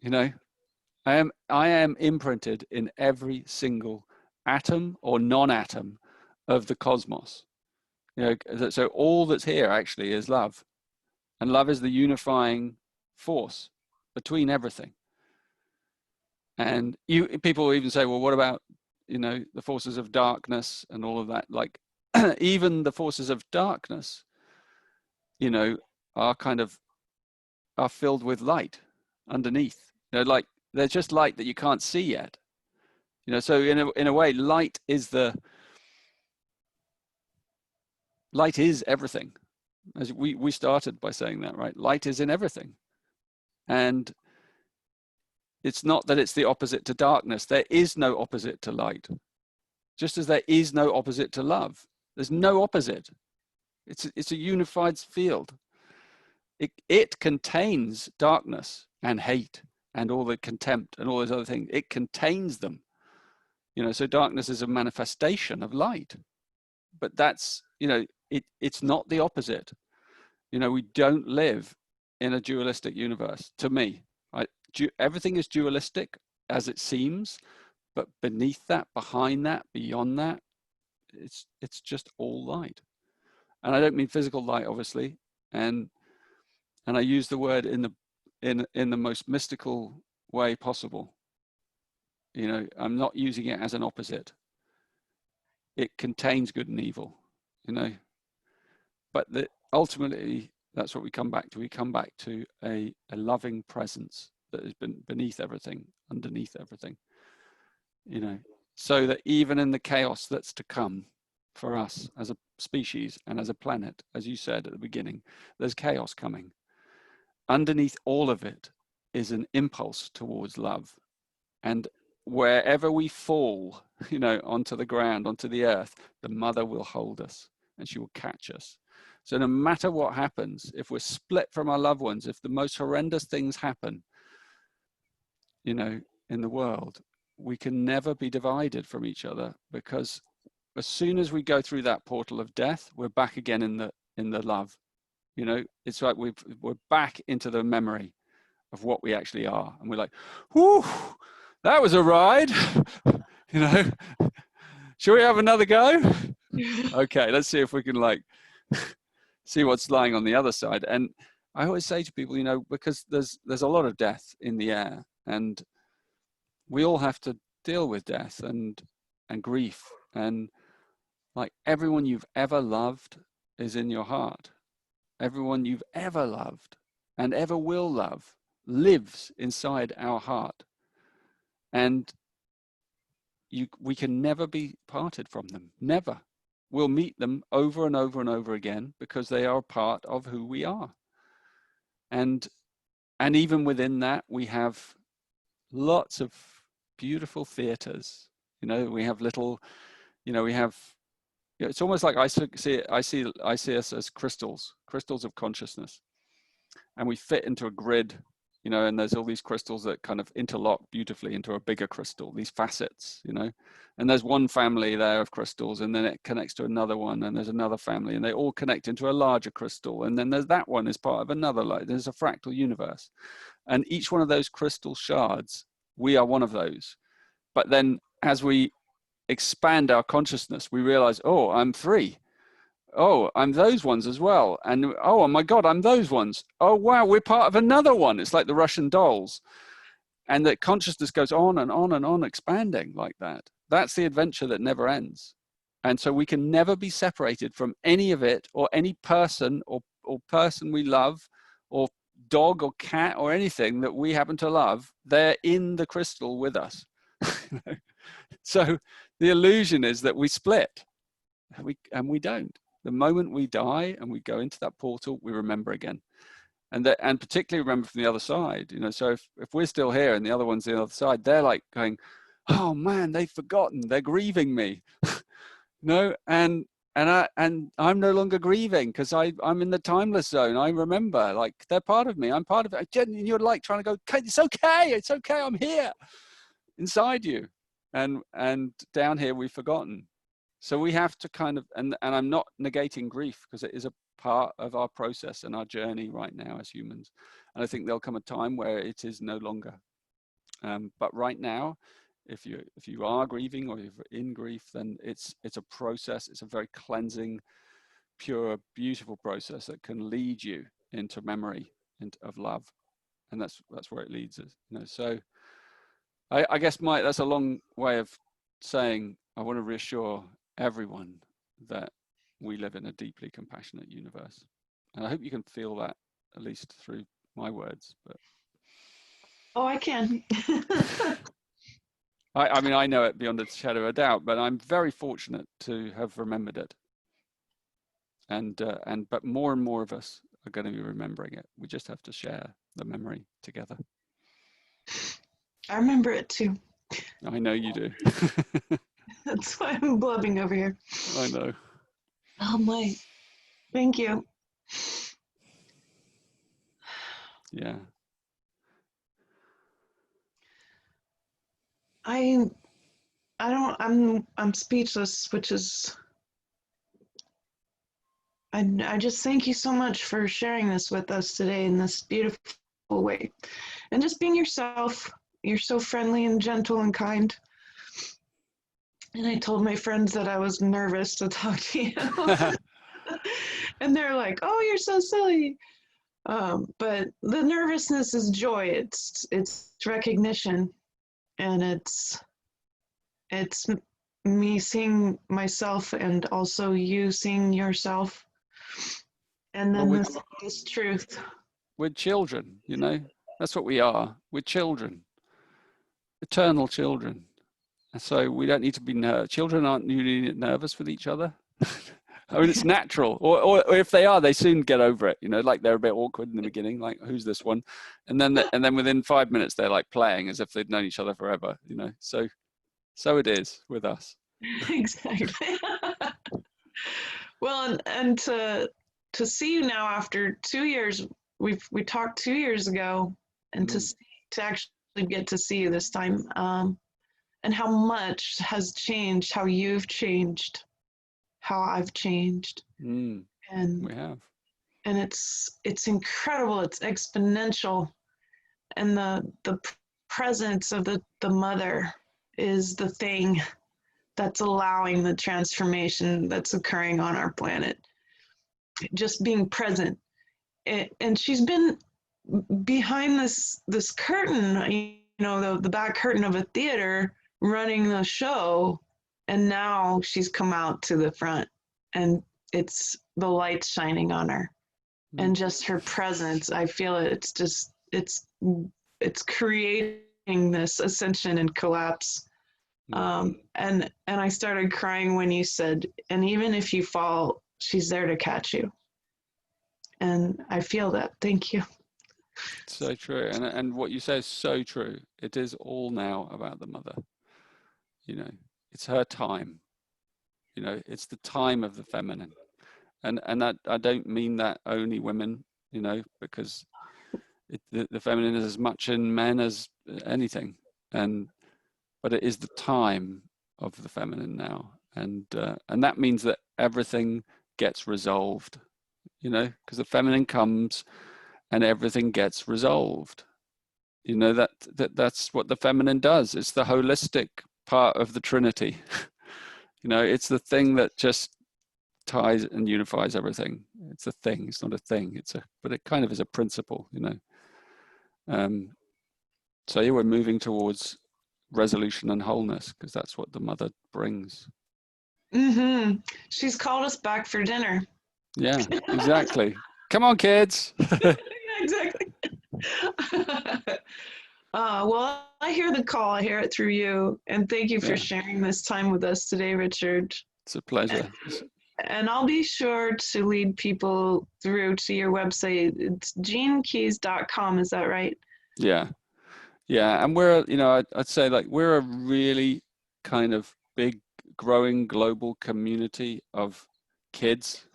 you know. I am imprinted in every single atom or non-atom of the cosmos. You know, so all that's here actually is love, and love is the unifying force between everything. And people even say, well, what about, you know, the forces of darkness and all of that? Like, even the forces of darkness, you know, are filled with light underneath. You know, like, there's just light that you can't see yet. You know, so in a way, light is everything. As we started by saying that, right? Light is in everything. And it's not that it's the opposite to darkness. There is no opposite to light. Just as there is no opposite to love. There's no opposite. It's a unified field. It contains darkness and hate and all the contempt and all those other things. It contains them. You know, so darkness is a manifestation of light. But that's, you know, it's not the opposite. You know, we don't live in a dualistic universe, to me. Everything is dualistic as it seems, but beneath that, behind that, beyond that, it's just all light. And I don't mean physical light, obviously, and I use the word in the most mystical way possible. You know, I'm not using it as an opposite. It contains good and evil, you know, but ultimately that's what we come back to. We come back to a loving presence that has been beneath everything, underneath everything, you know, so that even in the chaos that's to come for us as a species and as a planet, as you said at the beginning, there's chaos coming. Underneath all of it is an impulse towards love. And wherever we fall, you know, onto the ground, onto the earth, the mother will hold us and she will catch us. So no matter what happens, if we're split from our loved ones, if the most horrendous things happen, you know, in the world, we can never be divided from each other, because as soon as we go through that portal of death, we're back again in the love. You know, it's like we're back into the memory of what we actually are. And we're like, whoo, that was a ride. You know, shall we have another go? Okay, let's see if we can like see what's lying on the other side. And I always say to people, you know, because there's a lot of death in the air, and we all have to deal with death and grief, and like everyone you've ever loved is in your heart. Everyone you've ever loved and ever will love lives inside our heart, and we can never be parted from them. Never. We'll meet them over and over and over again because they are part of who we are. And even within that, we have lots of beautiful theaters. You know, we have little, you know, we have, it's almost like I see us as crystals of consciousness, and we fit into a grid, you know, and there's all these crystals that kind of interlock beautifully into a bigger crystal, these facets, you know, and there's one family there of crystals, and then it connects to another one, and there's another family, and they all connect into a larger crystal, and then there's that one is part of another, like there's a fractal universe, and each one of those crystal shards, we are one of those. But then as we expand our consciousness, we realize, oh, I'm 3. Oh, I'm those ones as well. And oh my God, I'm those ones. Oh, wow, we're part of another one. It's like the Russian dolls. And that consciousness goes on and on and on, expanding like that. That's the adventure that never ends. And so we can never be separated from any of it, or any person or person we love, or dog or cat or anything that we happen to love. They're in the crystal with us. So the illusion is that we split, and we don't. The moment we die and we go into that portal, we remember again, and particularly remember from the other side. You know, so if we're still here and the other one's the other side, they're like going, "Oh man, they've forgotten. They're grieving me." No, and I'm no longer grieving because I'm in the timeless zone. I remember, like, they're part of me. I'm part of it. And you're like trying to go, "It's okay. It's okay. I'm here inside you." And down here we've forgotten. So we have to kind of, and I'm not negating grief, because it is a part of our process and our journey right now as humans. And I think there'll come a time where it is no longer. But right now, if you are grieving or you're in grief, then it's a process. It's a very cleansing, pure, beautiful process that can lead you into memory of love, and that's where it leads us. You know, so. I guess that's a long way of saying I want to reassure everyone that we live in a deeply compassionate universe. And I hope you can feel that, at least through my words. But Oh, I can. I mean, I know it beyond a shadow of a doubt, but I'm very fortunate to have remembered it. But more and more of us are going to be remembering it. We just have to share the memory together. I remember it too. I know you do. That's why I'm blubbing over here. I know. Oh my. Thank you. Yeah. I'm speechless, which is, I just thank you so much for sharing this with us today in this beautiful way, and just being yourself. You're so friendly and gentle and kind. And I told my friends that I was nervous to talk to you. And they're like, "Oh, you're so silly." But the nervousness is joy. It's recognition, and it's me seeing myself and also you seeing yourself, and then this truth. We're children, you know. That's what we are. We're children. Eternal children. So we don't need to be children aren't usually nervous with each other. I mean, it's natural, or if they are, they soon get over it, you know, like they're a bit awkward in the beginning, like, who's this one, and then within 5 minutes they're like playing as if they've known each other forever, you know. So it is with us. Exactly. Well, and to see you now after 2 years, we talked 2 years ago, and to actually get to see you this time, and how much has changed, how you've changed, how I've changed, and we have, and it's incredible, it's exponential, and the presence of the mother is the thing that's allowing the transformation that's occurring on our planet. Just being present, and she's been behind this curtain, you know, the back curtain of a theater, running the show, and now she's come out to the front, and it's the light shining on her, and just her presence. I feel it. It's just it's creating this ascension and collapse. And I started crying when you said, and even if you fall, she's there to catch you. And I feel that. Thank you. So true. And what you say is so true. It is all now about the mother. You know, it's her time. You know, it's the time of the feminine. And that, I don't mean that only women, you know, because the feminine is as much in men as anything. But it is the time of the feminine now. And that means that everything gets resolved, you know, because the feminine comes and everything gets resolved. You know, that's what the feminine does. It's the holistic part of the Trinity. You know, it's the thing that just ties and unifies everything. It's a thing. It's not a thing. But it kind of is a principle, you know. So yeah, we're moving towards resolution and wholeness because that's what the mother brings. Mm-hmm. She's called us back for dinner. Yeah, exactly. Come on, kids. Yeah, exactly. Well, I hear the call. I hear it through you. And thank you for sharing this time with us today, Richard. It's a pleasure. And I'll be sure to lead people through to your website. It's genekeys.com. Is that right? Yeah. Yeah. And we're, you know, I'd say like we're a really kind of big, growing global community of kids,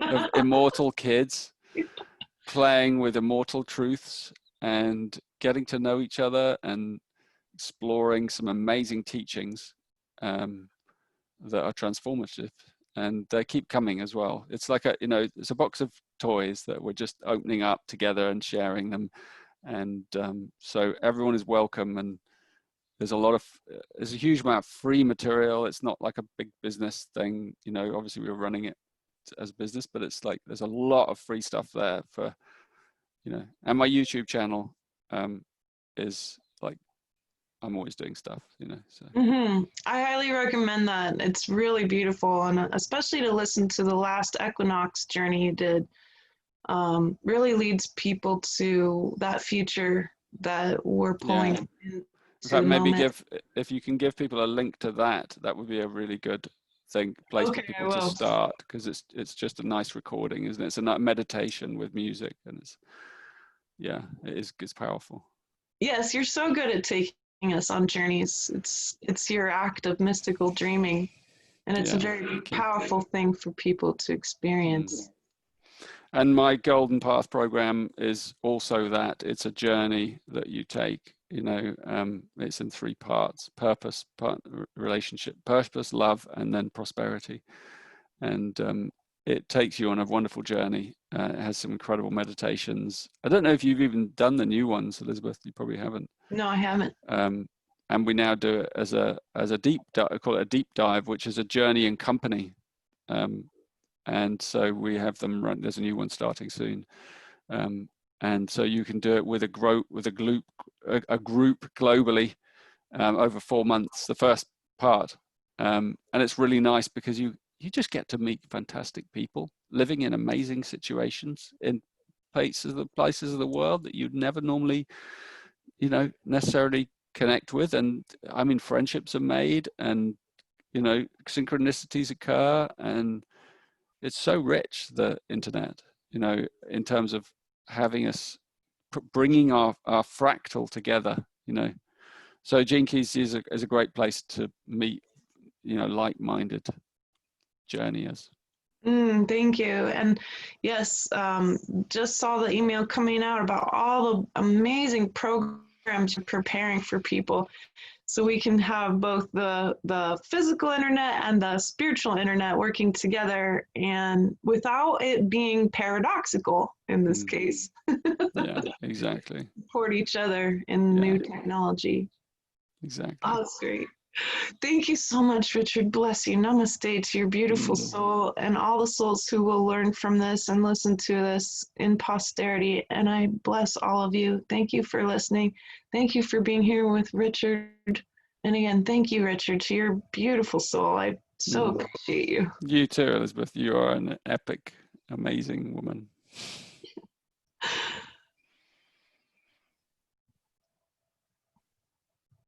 of immortal kids playing with immortal truths and getting to know each other and exploring some amazing teachings that are transformative, and they keep coming as well. It's like it's a box of toys that we're just opening up together and sharing them, and so everyone is welcome. And there's a huge amount of free material. It's not like a big business thing, you know. Obviously we're running it as business, but it's like there's a lot of free stuff there for, you know. And my YouTube channel is like, I'm always doing stuff, you know. So I highly recommend that. It's really beautiful, and especially to listen to the last equinox journey you did. Really leads people to that future that we're pulling into. In fact, maybe if you can give people a link to that, that would be a really good place for people to start, because it's just a nice recording, isn't it? It's a meditation with music, and it's powerful. Yes, you're so good at taking us on journeys. It's your act of mystical dreaming, and it's a very powerful thing for people to experience. And my Golden Path program is also that. It's a journey that you take, you know. It's in 3 parts: purpose, relationship, purpose, love, and then prosperity. And it takes you on a wonderful journey. It has some incredible meditations. I don't know if you've even done the new ones, Elizabeth. You probably haven't. No, I haven't. And we now do it as a deep dive. I call it a deep dive, which is a journey in company. And so we have them run. There's a new one starting soon, and so you can do it with a group globally over 4 months. The first part, and it's really nice because you just get to meet fantastic people living in amazing situations in places of the world that you'd never normally, you know, necessarily connect with. And I mean, friendships are made, and, you know, synchronicities occur, and it's so rich, the internet, you know, in terms of having us bringing our fractal together, you know. So Gene Keys is a great place to meet, you know, like-minded journeyers. Thank you. And yes, just saw the email coming out about all the amazing programs you're preparing for people, so we can have both the physical internet and the spiritual internet working together, and without it being paradoxical in this case. Yeah, exactly. Support each other in new technology. Exactly. Oh, that's great. Thank you so much, Richard. Bless you. Namaste to your beautiful soul and all the souls who will learn from this and listen to this in posterity. And I bless all of you. Thank you for listening. Thank you for being here with Richard And again, thank you, Richard, to your beautiful soul. I so Mm. appreciate you. You too, Elizabeth. You are an epic, amazing woman.